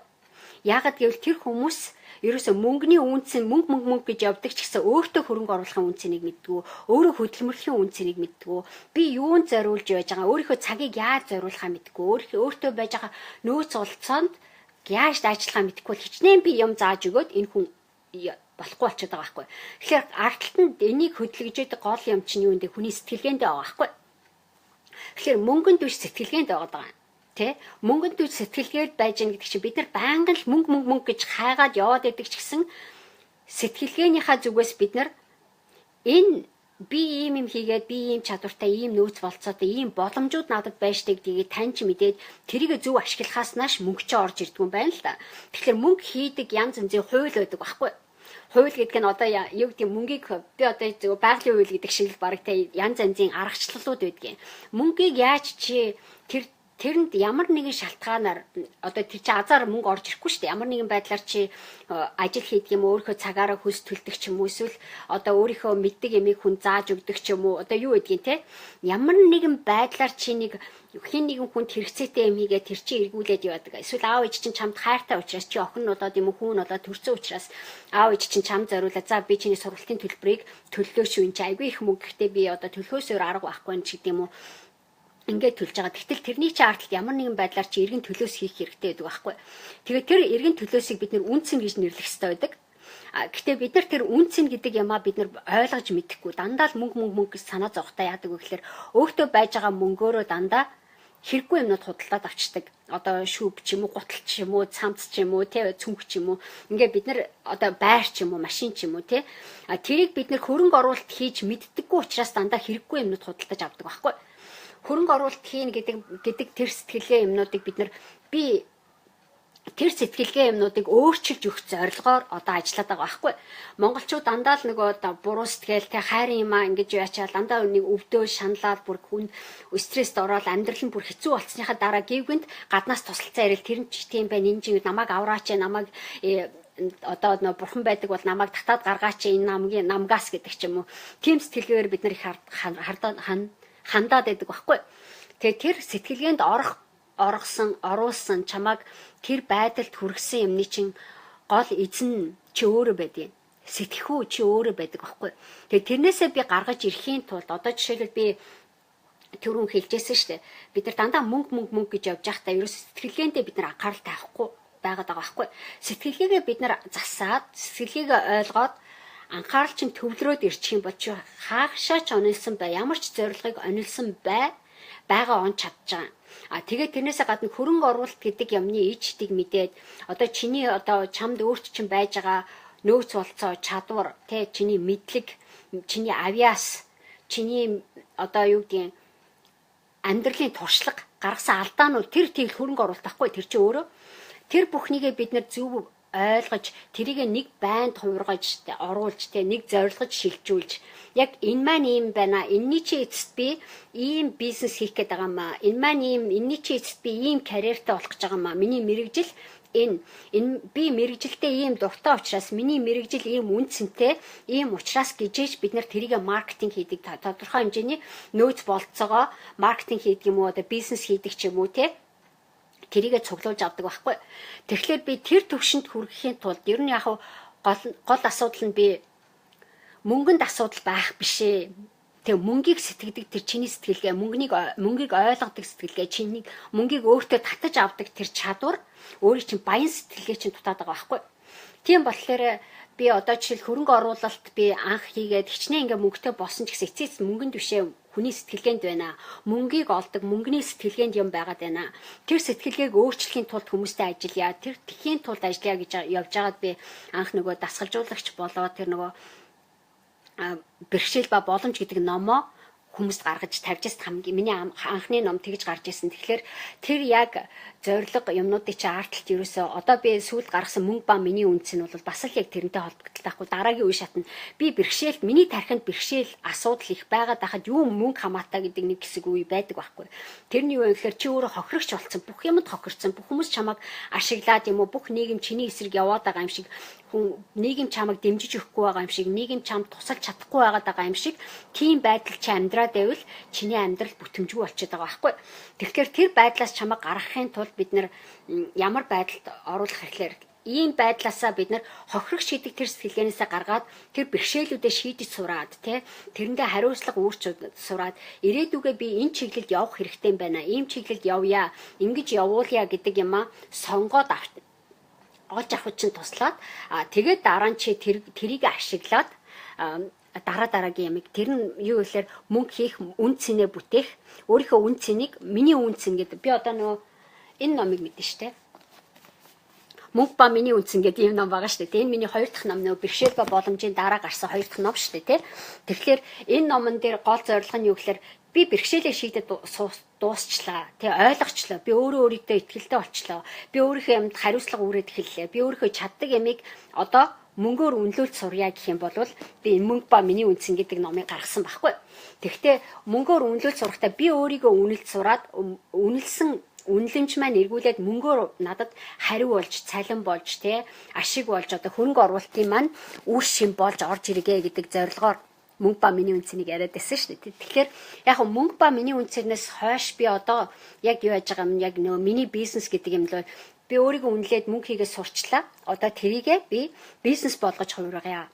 Яагаад гэвэл тэр хүмүүс ерөөсөө мөнгөний үнцэн мөнгө гэж явдаг ч гэсэн өөртөө хөрөнгө оруулахын үнцнийг мэддэггүй, өөрөө хөдөлмөрлөхийн үнцнийг мэддэггүй, би юунд зориулж байж байгаа, өөрийнхөө цагийг яаж зориулахаа мэддэггүй, өөртөө байж байгаа нөөц улцоонд яаж ажиллахаа мэддэггүй хичнээн би юм зааж өгөөд энэ хүн болохгүй болчиход байгаа байхгүй. Тэгэхээр ардталтанд энийг хөдөлгөж яадаг гол юм чинь юу вэ? Хүний сэтгэлгээндээ байгаа байхгүй. Тэгэхээр мөнгөнд биш сэтгэлгээнд байгаа. Тэ мөнгөнд биш сэтгэлгээд байж гэнэ гэдэг чинь бид нар байнга л мөнгө гэж хайгаад яваад байдаг ч гэсэн сэтгэлгээнийхаа зүгээс бид нар энэ би ийм юм хийгээд би ийм чадвартай ийм нөөц болцоотой ийм боломжууд надад байштай гэдгийг таньж мэдээд тэрийг зөв ашиглахаас нааш мөнгө ч орж ирдэг юм байна л да. Тэгэхээр мөнгө хийдэг янз янзын хууль байдаг байхгүй. Хууль гэдэг нь одоо юу гэдэг мөнгийг би одоо зөв байгалийн хууль гэдэг шиг л баг тэ янз янзын аргачлалууд байдгийн. Мөнгийг яаж чи тэр тэрэнд ямар нэгэн шалтгаанаар одоо тэр чи азар мөнгө орж ирэхгүй шүү дээ. Ямар нэгэн байдлаар чи ажил хийдэг юм уу, өөрийнхөө цагаараа хөлс төлдөг ч юм уу, эсвэл одоо өөрийнхөө мэддэг ямиг хүн зааж өгдөг ч юм уу, одоо юу гэдгийг те. Ямар нэгэн байдлаар чи нэг хин нэгэн хүнд хэрэгцээтэй юм хийгээ тэр чи эргүүлээд явдаг. Эсвэл аав ээж чинь чамд хайртай учраас чи охин нудаад юм уу хүн нудаад төрсөн учраас аав ээж чинь чамд зориулаад за би чиний сургалтын төлбөрийг төллөөш юу энэ чи айгүй их мөнгө гэхдээ би одоо төлөхөөсөөр арга байхгүй ч гэдэг юм уу. Ингээд төлж байгаа. Гэтэл тэрний чинь ардталд ямар нэгэн байдлаар чи эргэн төлөөс хийх хэрэгтэй байдаг байхгүй. Тэгээд тэр эргэн төлөөсийг бид нэр үнцэн гэж нэрлэх хэрэгтэй байдаг. Гэхдээ бид нар тэр үнцэн гэдэг ямаа бид нар ойлгож мэдэхгүй. Дандаа л мөнгө гэж санаа зовхтой яадаг вэ гэхээр өөртөө байж байгаа мөнгөөрөө дандаа хэрэггүй юмнууд худалдаад авчдаг. Одоо шүүп ч юм уу, гутал ч юм уу, цамц ч юм уу, тэ цүнх ч юм уу. Ингээ бид нар одоо байр ч юм уу, машин ч юм уу, тэ. Тэрийг бид нар хөрөнгө оруулалт хийж мэддэггүй учраас дандаа хэрэггүй юмнууд худалдаж авдаг байхгүй. Хөрөнгө оруулалт хийн гэдэг тэр сэтгэлгээ юмнуудыг бид нар тэр сэтгэлгээ юмнуудыг өөрчилж өгөх зорилгоор одоо ажиллаад байгаа байхгүй. Монголчууд дандаа л нөгөө буруу сэтгэл тэ хайрын юмаа ингэж яачаал дандаа нэг өвдөө шаналал бүр хүн стресст ороод амьдрал нь бүр хэцүү болцсныхаа дараа гівгэнд гаднаас тусалцаа ирэл тэр нь ч тийм байна энэ чинь намайг авраач намайг одоо нөө бурхан байдаг бол намайг татаад гаргаач энэ намгаас гэдэг ч юм уу. Тийм сэтгэлгээр бид нар их хандаад байдаг байхгүй. Тэгээ тэр сэтгэлгээнд оруулсан чамайг тэр байдалд хүргэсэн юмны чинь гол эзэн чи өөрөө байдیں۔ Сэтгэхүй чи өөрөө байдаг байхгүй. Тэгээ тэрнээсээ би гаргаж ирэхийн тулд одоо жишээлбэл би түрүүн хэлжсэн шүү дээ. Бид нар дандаа мөнгө гэж явж байхдаа ерөөс сэтгэлгээндээ бид нар анхаарал тавихгүй байгаад байгаа байхгүй. Сэтгэлгээгээ бид нар засаад сэтгэлгээгээ ойлгоод анхаарал чинь төвлөрөөд ирчих юм бол чи хаашаач онилсан бай, ямар ч зорилгыг онилсан байгаа он чадж байгаа. Тэгээд тэрнээсээ гадна хөрөнгө оруулалт гэдэг юмны ичдийг мэдээд одоо чиний одоо чамд өөрт чинь байж байгаа нөөц болцоо чадвар, тэ чиний мэдлэг, чиний авьяас, чиний одоо юу гэдгийг амьдралын туршлага гаргасан алдаанууд тэр хөрөнгө оруулалт ахгүй тэр чи өөрөө тэр бүхнийгээ бид нар зөв ойлгож тэрийг нэг байнд хувиргаж оруулж нэг зорилгож шилжүүлж яг энэ маань ийм байна энэний чи эцэст би ийм бизнес хийх гээд байгаа маа энэ маань ийм энэний чи эцэст би ийм карьертай болох гэж байгаа маа миний мэрэгжил энэ би мэрэгжилтэй ийм дуртай учраас миний мэрэгжил ийм үнцэнтэй ийм учраас гижээж бид нар тэрийг маркетинг хийдэг тодорхой хэмжээний нөөц болцоогоо маркетинг хийдэг юм уу одоо бизнес хийдэг ч юм уу те тэрийгэ цуглуулж авдаг байхгүй. Тэгэхээр би тэр төвшөнд хүрэхийн тулд ер нь яг гол асуудал нь би мөнгөнд асуудал байх бишээ. Тэгээ мөнгийг сэтгэдэг тэр чиний сэтгэлгээ, мөнгийг ойлгодог сэтгэлгээ, чиний мөнгийг өөртөө татаж авдаг тэр чадвар өөрийн чинь баян сэтгэлгээ чинь дутаад байгаа байхгүй. Тийм болохоор би одоо жишээл хөрөнгө оруулалт би анх хийгээд хичнээн ингээ мөнгөтэй болсон ч гэсэн эцэст мөнгөнд бишээ хүний сэтгэлгээнд байна. Мөнгийг олдог, мөнгөний сэтгэлгээнд юм байгаад байна. Тэр сэтгэлгээг өөрчлөхийн тулд хүмүүстэй ажиллая. Тэр тэхийн тулд ажиллая гэж явж байгаад би анх нөгөө дасгалжуулагч болоод тэр нөгөө бэрхшээл ба боломж гэдэг номоо хүмүүст гаргаж тавьжсэн хамгийн миний анхны ном тэгж гарч ирсэн. Тэгэхээр тэр яг зориг юмнуудыг чи арталт ерөөсөө одоо би сүүлд гаргасан мөнгө ба миний үнц нь бол бас л яг тэрнтэй холбогдолтой байхгүй. Дараагийн үе шатнд би бэрхшээлт миний тархинд бэрхшээл асуудал их байгаад байхад юу мөнгө хамаатай гэдэг нэг хэсэг үе байдаг байхгүй. Тэрний юу гэхээр чи өөрөө хохирогч болсон. Бүх юмд хохирцсан. Бүх хүмүүс чамайг ашиглаад юм уу бүх нийгэм чиний эсрэг яваад байгаа юм шиг нийгэм чамайг дэмжиж өгөхгүй байгаа юм шиг нийгэм чамд тусалж чадахгүй байгаа юм шиг тийм байдал чи амьдраад байвал чиний амьдрал бүтэмжгүй болчиход байгаа байхгүй. Тэгэхээр тэр байдлаас чамайг гаргахын тулд бид нар ямар байдалд оруулах хэрэглээр ийм байдлаасаа бид нар хохирогч гэдэг тэр сэтгэлгээнээсээ гаргаад тэр бэрхшээлүүдээ шийдэж сураад тэрэндээ хариуцлага үүрч сураад ирээдүгээ би энэ чиглэлд явах хэрэгтэй юм байна. Ийм чиглэлд явъя, ингэж явуулъя гэдэг юмаа сонгоод олж авах чинь туслаад тэгээд дараа нь чи тэрийг ашиглаад дараагийн ямиг тэр нь юу гэхээр мөнгө хийх үн цэнэ бүтээх өөрийнхөө үн цэнийг миний үн цэн гэдэг би одоо нөгөө энэ номыг мэдэн штэ мөнгө ба миний үн цэн гэдэг юм ном байгаа штэ энэ миний хоёр дахь ном нөгөө бэрхшээл ба боломжийн дараа гарсан хоёр дахь ном штэ тэгэхээр энэ номон дээр гол зорилго нь юу гэхээр би бэрхшээлээ шийдэж дуусчлаа. Ойлгочлаа. Би өөрийгөө итгэлтэй болчлоо. Би өөрийнхөө юмд хариуцлага үүрээд эхэллээ. Би өөрийнхөө чаддаг ямиг одоо мөнгөөр үнэлүүлж сурья гэх юм бол би мөнгө ба миний үнцэн гэдэг номыг гаргасан байхгүй. Тэгэхдээ мөнгөөр үнэлүүлж сурахдаа би өөрийгөө үнэлж сураад үнэлсэн үнэлэмж маань эргүүлээд мөнгөөр надад хариу болж, цалин болж, ашиг болж одоо хөрөнгө оруулалтын маань үр шим болж орж иргээ гэдэг зорилгоор мөнгө ба миний үнцнийг яриад байсан шүү дээ. Тэгэхээр яг мөнгө ба миний үнцнээс хойш би одоо яг юу яаж байгаа юм яг нөгөө миний бизнес гэдэг юм л би өөрийгөө үнэлээд мөнгө хийгээ сурчлаа. Одоо тэрийгээ би бизнес болгож хувиргая.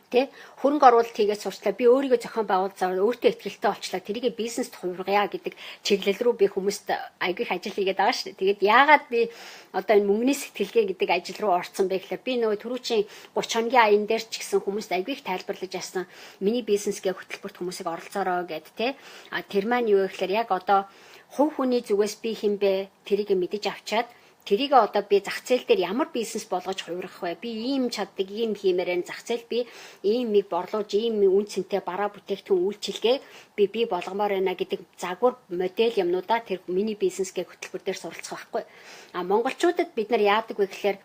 Хөрөнгө оруулалт хийгээд сурчлаа. Би өөрийгөө зохион байгуулалт зараад өөртөө ихтэй болчлаа. Тэрийгээ бизнест хувиргая гэдэг чиглэл рүү би хүмүүст айгүйх ажил хийгээд байгаа шүү дээ. Тэгээд яагаад би одоо энэ мөнгөний сэтгэлгээ гэдэг ажил руу орсон бэ гэхээр би нөгөө түрүүчийн 30 хоногийн аян дээр ч гэсэн хүмүүст айгүйх тайлбарлаж яасан миний бизнесгээ хөтөлбөрт хүмүүсийг оролцоороо гэд тэр маань юу гэхээр яг одоо хувь хүний зүгээс би хинбэ тэрийг мэдэж авчаад тэрийг одоо би зах зээл дээр ямар бизнес болгож хувирах вэ? Би ийм чаддаг, ийм хиймээрэн зах зээл би ийм миг борлуулж, ийм үн цэнтэй бараа бүтээгдэхүүн үйлчилгээ би болгомоор байна гэдэг загвар модель юмнуудаа тэр миний бизнесгээ хөтөлбөр дээр суралцах байхгүй. Монголчуудад бид нар яадаг вэ гэхээр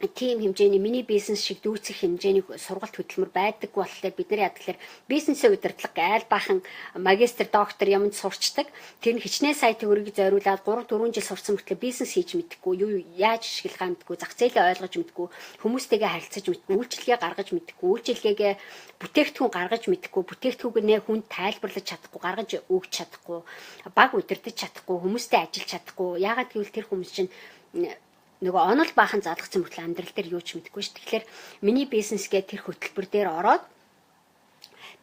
тийм хэмжээний миний бизнес шиг дүүцэх хэмжээний сургалт хөтөлмөр байдаг болохоор бид нар яадаг гэхээр бизнесээ удирдлага айл бахан магистр доктор юмд сурчдаг. Тэр нь хичнээн сайн төгрөгийг зориулаад 3-4 жил сурсан мөртлөө бизнес хийж мэдхгүй, юу яаж ашиглахаа мэдхгүй, зах зээлээ ойлгож мэдхгүй, хүмүүстэйгээ харилцаж мэдхгүй, үйлчлэгээ гаргаж мэдхгүй, үйлчлэгээгээ бүтээгдэхүүн гаргаж мэдхгүй, бүтээгдэхүүнээ хүнд тайлбарлаж чадахгүй, гаргаж өгч чадахгүй, баг удирдах чадахгүй, хүмүүстэй ажиллаж чадахгүй. Яагаад гэвэл тэр хүмүүс чинь нөгөө онол баахан залгацсан мөртлөө амьдрал дээр юу ч мэдэхгүй шүү. Тэгэхээр миний бизнесгээ тэр хөтөлбөр дээр ороод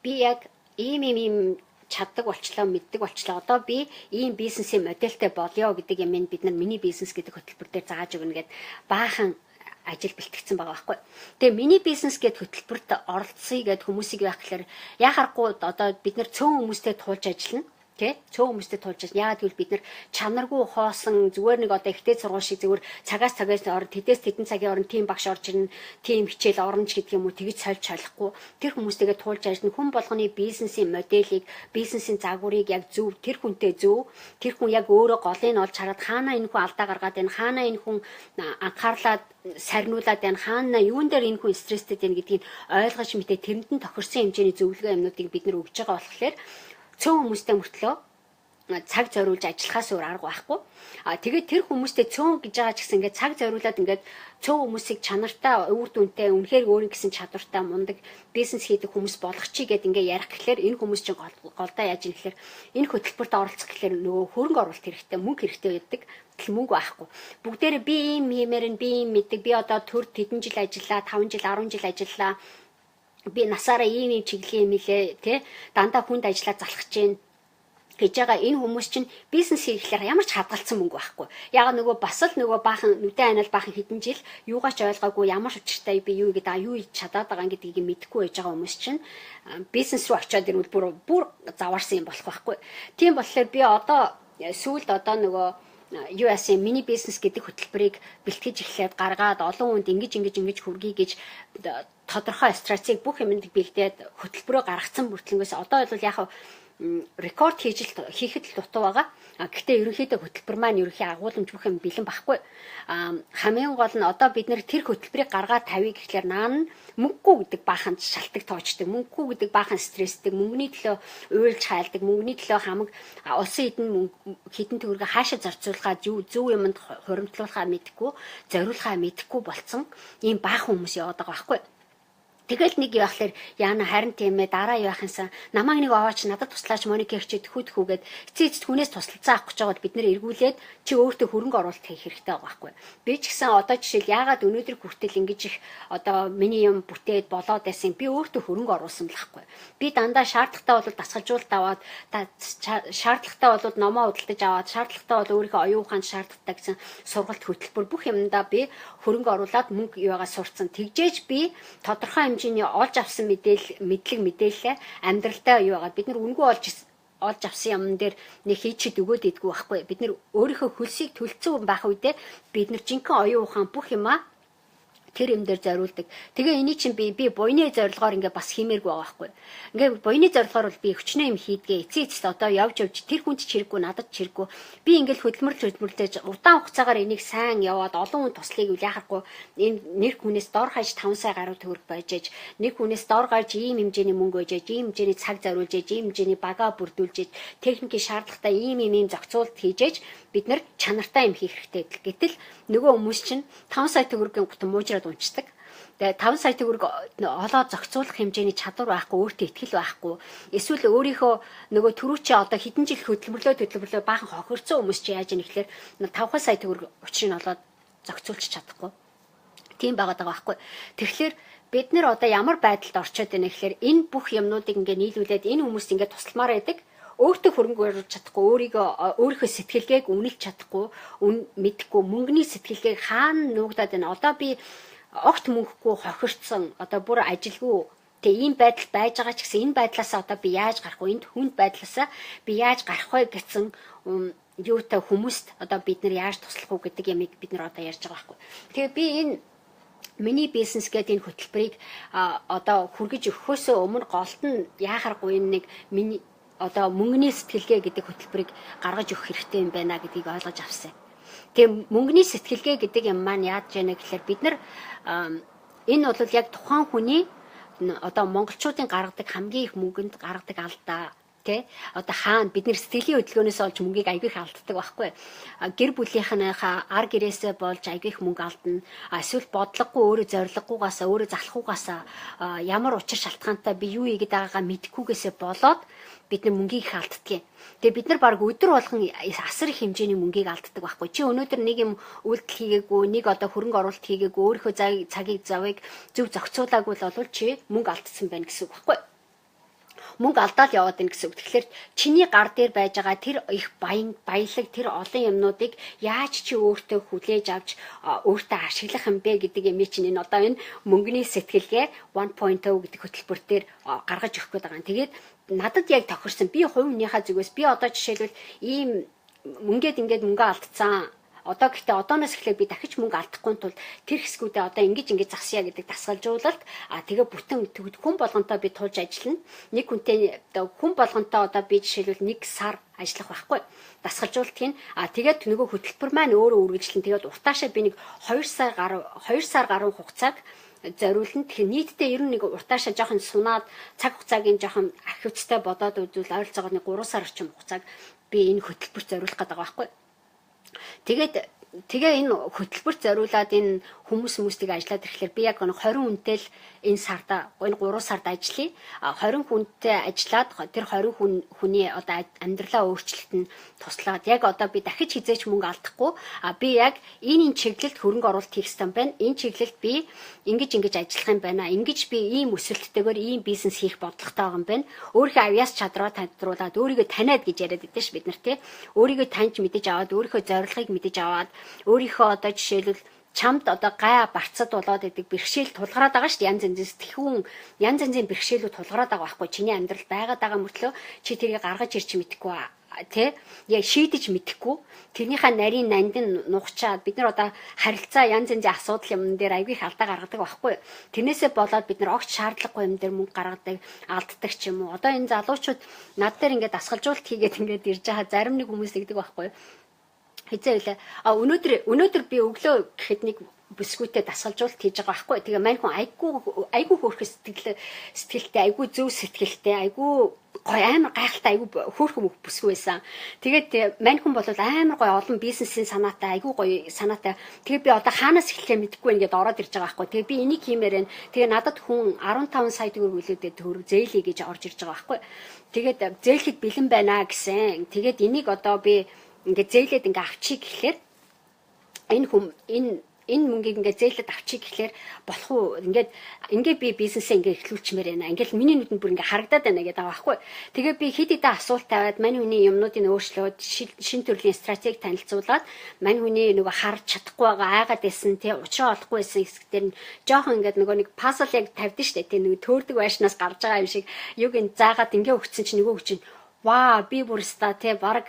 би яг ийм чаддаг болчлоо, мэддэг болчлоо. Одоо би ийм бизнесийн модельтэй болёо гэдэг юм бид нар миний бизнес гэдэг хөтөлбөр дээр зааж өгнө гэд баахан ажил бэлтгэсэн байгаа байхгүй. Тэгээ миний бизнес гэдэг хөтөлбөрт оролцъё гэд хүмүүсийг яах гэхээр яхахгүй одоо бид нар цөөн хүмүүстэй туулж ажиллана. Цөөн хүмүүстэй туулж байна. Яагаад гэвэл бид нар чанаргүй хоосон зүгээр нэг одоо ихтэй сургууль шиг зүгээр цагаас орон тэдээс тэдэн цагийн орон тийм багш орж ирнэ, тийм хичээл орно ч гэдэг юм уу тэгж сольж болохгүй. Тэр хүмүүстэйгээ туулж ажиллана. Хүн болгоны бизнесийн моделийг, бизнесийн загварыг яг зөв тэр хүнтэй зөв, тэр хүн яг өөрөө голыг олж хараад хаана энэ хүн алдаа гаргаад байна, хаана энэ хүн анхаарлаад сарниулаад байна, хаана юун дээр энэ хүн стресстэй байна гэдгийг ойлгож мэдээ тэрэнд нь тохирсон хэмжээний зөвлөгөө юмнуудыг бид нар өгж байгаа болохоор цөөн хүмүүстэй мөртлөө цаг зориулж ажиллахаас өөр арга байхгүй. Тэгээд тэр хүмүүстэй цөөн гэж байгаа ч гэсэн ингээд цаг зориулаад ингээд цөөн хүмүүсийг чанартай, үр дүнтэй, үнэхээр өөрийн гэсэн чадвартай мундаг бизнес хийдэг хүмүүс болгочихъя гэд ингээд ярих гэхлээр энэ хүмүүс чинь голдоо яаж юм гэхлээр энэ хөтөлбөрт оролцох гэхлээр нөгөө хөрөнгө оруулалт хэрэгтэй, мөнгө хэрэгтэй байдаг. Тэгэл мөнгө байхгүй. Бүгдээрээ би ийм хиймээр нь би ийм мэддэг. Би одоо төр хэдэн жил ажиллаа, 5 жил, 10 жил ажиллаа. Би насаараа ийм чиглэлийн юм илээ, дандаа хүнд ажиллаа залхаж чинь гэж байгаа энэ хүмүүс чинь бизнес хийхлээр ямар ч хадгалсан мөнгө байхгүй. Яга нөгөө бас л нөгөө баахан нүдэн анал баахан хэдэн жил юугаач ойлгоогүй ямар ч учиртай би юу гэдэг юу чадаад байгаа гэдгийг мэдэхгүй байж байгаа хүмүүс чинь бизнес руу очиод ирвэл бүр заваарсан юм болох байхгүй. Тийм болохоор би одоо сүүлд одоо нөгөө US мини бизнес гэдэг хөтөлбөрийг бэлтгэж эхлээд гаргаад олон хүнд ингэж хүргэе гэж тодорхой стратеги бүх юмд бэлдээд хөтөлбөрөө гаргацсан бүртлэнгээс одоо бол яг рекорд хийхэд л дутуу байгаа. Гэхдээ ерөнхийдөө хөтөлбөр маань ерөнхий агуулмж бүх юм бэлэн байхгүй. Хамгийн гол нь одоо бид нэр тэр хөтөлбөрийг гаргаад тавья гэхлээр наан мөнгөгүй гэдэг баахан шалтгаан тоочдөг, мөнгөгүй гэдэг баахан стресстэй, мөнгөний төлөө уйлж хайлдаг, мөнгөний төлөө хамаг улсын хідэн төгрөгийг хаашаа зарцуулахад зөв юмд хуримтлуулахаа мэдэхгүй, зориулахаа мэдэхгүй болцсон ийм баахан хүмүүс яваад байгаа байхгүй. Тэгэл нэг явахлаар яана харин тийм ээ дараа явахынсан намайг нэг овооч надад туслаач моникер чи тхүүгээд эцээц хүнээс туслалцаа авах гэж байгаад бид нэр эргүүлээд чи өөртөө хөрөнгө оруулалт хийх хэрэгтэй байгаа байхгүй. Би ч гэсэн одоо жишээл яагаад өнөөдөр хүртэл ингэж их одоо миний юм бүтээд болоод байсан би өөртөө хөрөнгө оруулсан болохгүй. Би дандаа шаардлагатай бол дасгалжуулалт аваад шаардлагатай бол номоо худалдаж аваад шаардлагатай бол өөрийнхөө оюун ухаанд шаардлагатай гэсэн сургалт хөтөлбөр бүх юмдаа би хөрөнгө оруулаад мөнгө юугаа сурцсан. Тэгжээж би тодорхой хэмжээний олж авсан мэдээлэл амьдралдаа юу байгаа бид нар үнгүй олж авсан юм дээр нэг хийчихэд өгөөд идэггүй байхгүй бид нар өөрийнхөө хөлсийг төлцсөн байх үедээ бид нар жинхэнэ оюун ухаан бүх юмаа тэр юм дээр зориулдаг. Тэгээ эний чинь би буйны зорилгоор ингээ бас хиймээргүй байгаа байхгүй. Ингээ буйны зорилгоор бол би өчнөө юм хийдгээ. Эцээц одоо явж тэр хүнд ч хэрэггүй, надад ч хэрэггүй. Би ингээл хөдөлмөрлөж удаан хугацаагаар энийг сайн яваад олон хүн туслахыг үл яхахгүй энэ нэр хүнээс дор хаяж 5 сая гаруй төгрөг байж ээж, нэр хүнээс дор гарч ийм хэмжээний мөнгө өгж ээж, ийм хэмжээний цаг зориулж ээж, ийм хэмжээний бага бүрдүүлж ээж, техникийн шаардлагатай ийм зохицуулт хийж ээж бид нар чанартай юм хийх хэрэгтэй. Гэтэл нөгөө хүмүүс чинь 5 сая төгрөгийн гутан муужраад унцдаг. Тэгээ 5 сая төгрөг олоод зохицуулах хэмжээний чадвар байхгүй, өөртөө итгэл байхгүй. Эсвэл өөрийнхөө нөгөө түрүүчээ одоо хэдэн жил хөдөлмөрлөө баахан хохирцсон хүмүүс чи яаж ийм ихлээр 5 сая төгрөг учрыг олоод зохицуулж чадахгүй. Тийм байгаад байгаа байхгүй. Тэгэхээр бид нэр одоо ямар байдалд орчоод байна гэхээр энэ бүх юмнуудыг ингээ нийлүүлээд энэ хүмүүст ингээ тусламаар байдаг. Өөртөө хөрөнгө оруулж чадахгүй, өөрийнхөө сэтгэлгээг үнэлж чадахгүй, мэдхгүй мөнгөний сэтгэлгээг хаана нуугдаад байна. Одоо би огт мөнгөгүй хохирцсон, одоо бүр ажилгүй тэгээ ийм байдал байж байгаа ч гэсэн энэ байдлаасаа одоо би яаж гарах вэ? Энд хүнд байдлаасаа би яаж гарах вэ гэсэн юутай хүмүүст одоо бид нар яаж туслах уу гэдэг ямиг бид нар одоо ярьж байгаа байхгүй. Тэгээ би энэ миний бизнес гэдэг энэ хөтөлбөрийг одоо хүргэж өгөхөөсөө өмнө голт нь яахаргүй нэг миний одоо мөнгөний сэтгэлгээ гэдэг хөтөлбөрийг гаргаж өгөх хэрэгтэй юм байна гэдгийг ойлгож авсан. Тэгээ мөнгөний сэтгэлгээ гэдэг юм маань яаж яана гэхээр бид нар энэ бол яг тухайн хүний одоо монголчуудын гаргадаг хамгийн их мөнгөнд гаргадаг алдаа тий одоо хаана бид нэр сэтгэлийн хөдөлгөөнөөс олж мөнгийг айгүй их алддаг байхгүй. Гэр бүлийнхээ ар гэрээсээ болж айгүй их мөнгө алдна. Эсвэл бодлогогүй өөрөө зориггүйгаасаа өөрөө залахгүйгаасаа ямар учир шалтгаантай би юу ийгээд байгаагаа мэдэхгүйгээсээ болоод бид нар мөнгийг их алддаг. Тэгээ бид нар баг өдөр болгон асар их хэмжээний мөнгийг алддаг байхгүй. Чи өнөөдөр нэг юм үйлдэл хийгээгүй, нэг одоо хөрөнгө оруулалт хийгээгүй, өөрийнхөө цагийг зөв зохицуулаагүй бол чи мөнгө алдсан байна гэсэн үг байхгүй. Мөнгө алдаал яваад байна гэсэн үг. Тэгэхээр чиний гар дээр байж байгаа тэр их баялаг тэр олон юмнуудыг яаж чи өөртөө хүлээж авч өөртөө ашиглах юм бэ гэдэг юм чинь энэ одоо энэ мөнгөний сэтгэлгээ 1.0 гэдэг хөтөлбөр дээр гаргаж өгөх гээд байгаа. Тэгээд надад яг тохирсон би хувь хүнийхээ зүгээс би одоо жишээлбэл ийм ингээд мөнгө алдсан. Одоо гэхдээ одооноос эхлээд би дахиж мөнгө алдахгүй тул тэр хэсгүүдээ одоо ингэж засъя гэдэг дасгалжуулалт тэгээ бүтэн хүн болгонтой би тулж ажиллана. Нэг хүнтэй хүн болгонтой одоо би жишээлбэл 1 сар ажиллах байхгүй. Дасгалжуулалт хийн. Тэгээд нөгөө хөтөлбөр маань өөрөө үргэлжлэн тэгээд уртаашаа би нэг 2 сар гаруй хугацааг зориулна. Тэгэхээр нийтдээ ер нь нэг уртаашаа жоохон сунаад цаг хугацаагийн жоохон ахивцтай бодоод үзвэл ойролцоогоор нэг 3 сар орчим хугацааг би энэ хөтөлбөрт зориулах гэдэг байгаа байхгүй. Тэгээ энэ хөтөлбөрт зориулаад энэ хүмүүсийг ажиллаад ирэхлээр би яг 20 хүнтэй л энэ сарда энэ 3 сард ажиллая. 20 хүнтэй ажиллаад тэр 20 хүний одоо амьдралаа өөрчлөлт нь туслаад яг одоо би дахиж хизээч мөнгө алдахгүй би яг энэ чиглэлд хөрөнгө оруулалт хийх ёстой юм байна. Энэ чиглэлд би ингэж ажиллах юм байна. Ингэж би ийм өсөлттэйгээр ийм бизнес хийх бодлоготой байгаа юм байна. Өөрийнхөө авьяас чадраа таньдруулаад өөрийгөө таниад гэж яриад байдаг ш бид нар тий. Өөрийгөө таньж мэдэж аваад өөрийнхөө зорилгыг мэдэж аваад өөрийнхөө одоо жишээлбэл чамд одоо гай барцад болоод идэг бэрхшээл тулгараад байгаа шүү дээ. Янз янзын бэрхшээлүүд тулгараад байгаа байхгүй. Чиний амьдрал байгаад байгаа мөртлөө чи тэрийг гаргаж ирч мэдэхгүй тий. Яг шийдэж мэдэхгүй. Тэрнийхээ нарийн нандин нухчаад бид нар одоо харилцаа янз янзын асуудал юм дээр аягүй их алдаа гаргадаг байхгүй. Тэрнээсээ болоод бид нар огт шаардлагагүй юм дээр мөнгө гаргадаг, алддаг ч юм уу. Одоо энэ залуучууд над дээр ингээд дасгалжуулалт хийгээд ирж байгаа зарим нэг хүмүүс игдэг байхгүй. Хизээ өнөөдөр би өглөө гэхэд нэг бүсгүйтэй дасгалжуулалт хийж байгаа байхгүй. Тэгээ мань хүн айгүй хөөрхөн сэтгэлтэй, айгүй зөв сэтгэлтэй, айгүй гоё амар гайхалтай айгүй хөөрхөн бүсгүй байсан. Тэгээд мань хүн бол амар гоё олон бизнесийн санаатай, айгүй гоё санаатай. Тэгээ би одоо хаанаас эхлэхээ мэдэхгүй ингээд ороод ирж байгаа байхгүй. Тэгээ би энийг хиймээр байна. Тэгээ надад хүн 15 сая төгрөг үлээдээ төгрөг зээлээ гэж орж ирж байгаа байхгүй. Тэгээд зээлэхэд бэлэн байна гэсэн. Тэгээд энийг одоо би ингээд зээлээд ингээд авчиг гэхлээр энэ мөнгийг ингээд зээлээд авчиг гэхлээр болох уу ингээд би бизнесээ ингээд эхлүүлчмээр байна. Ингээд миний нүдэнд бүр ингээд харагдаад байна гэдэг байгаа байхгүй. Тэгээ би хэд хэдэн асуулт тавиад мань хүний юмнуудыг өөрчлөөд шин төрлийн стратеги танилцуулаад мань хүний нөгөө харж чадахгүй байгаа айгаад байсан тий учраа олохгүй байсан хэсгээр нь жоохон ингээд нөгөө нэг пазл яг тавьдсан шүү дээ тий нөгөө төөрдөг байшнаас гарч байгаа юм шиг юг ин заагаад ингээд өгсөн чинь нөгөө хүчин ваа би бүр ста тий баг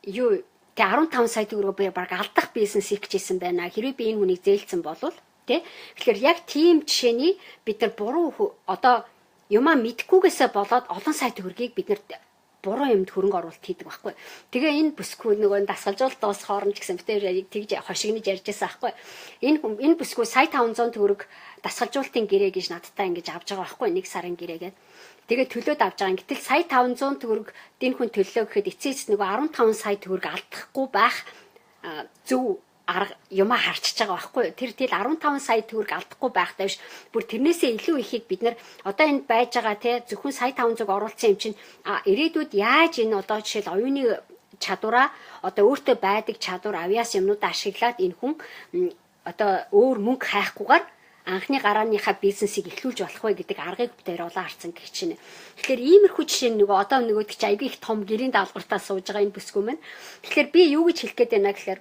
юу 15 сая төгрөг би баг алдах бизнес хийх гэжсэн байна. Хэрвээ би энэ хүнийг зээлсэн болвол те. Тэгэхээр яг тийм жишээний бид нар буруу одоо юмаа мэдхгүйгээсээ болоод олон сая төгрөгийг бид нар буруу юмд хөрөнгө оруулалт хийдэг байхгүй. Тэгээ энэ бүсгүй нөгөө дасгалжуулалт дуус хооронд гэсэн битээр тэгж хошигнож ярьж байсан байхгүй. Энэ бүсгүй сая 500 төгрөг дасгалжуулалтын гэрээ гэж надтай ингэж авч байгаа байхгүй. Нэг сарын гэрээгээд. Тэгээ төлөөд авч байгаа. Гэтэл сая 500 төгрөг дин хүн төлөө гэхэд эцээс нөгөө 15 сая төгрөг алдахгүй байх зөв арга юмаа харчиж байгаа байхгүй. Тэр тэгэл 15 сая төгрөг алдахгүй байхтай биш. Бүр тэрнээсээ илүү ихийг бид нар одоо энд байж байгаа те зөвхөн сая 500 оруулсан юм чинь ирээдүйд яаж энэ одоо жишээл оюуны чадвараа одоо өөртөө байдаг чадвар авьяас юмнуудаа ашиглаад энэ хүн одоо өөр мөнгө хайхгүйгээр анхны гарааныхаа бизнесийг эхлүүлж болох вэ гэдэг аргыг дээр улаан харцсан гэх чинь. Тэгэхээр иймэрхүү жишээ нөгөө одоо нөгөөд чи аягүй их том гэрийн даалгавартаа сууж байгаа энэ бүсгүй маань. Тэгэхээр би юу гэж хэлэх гээд байна гэхээр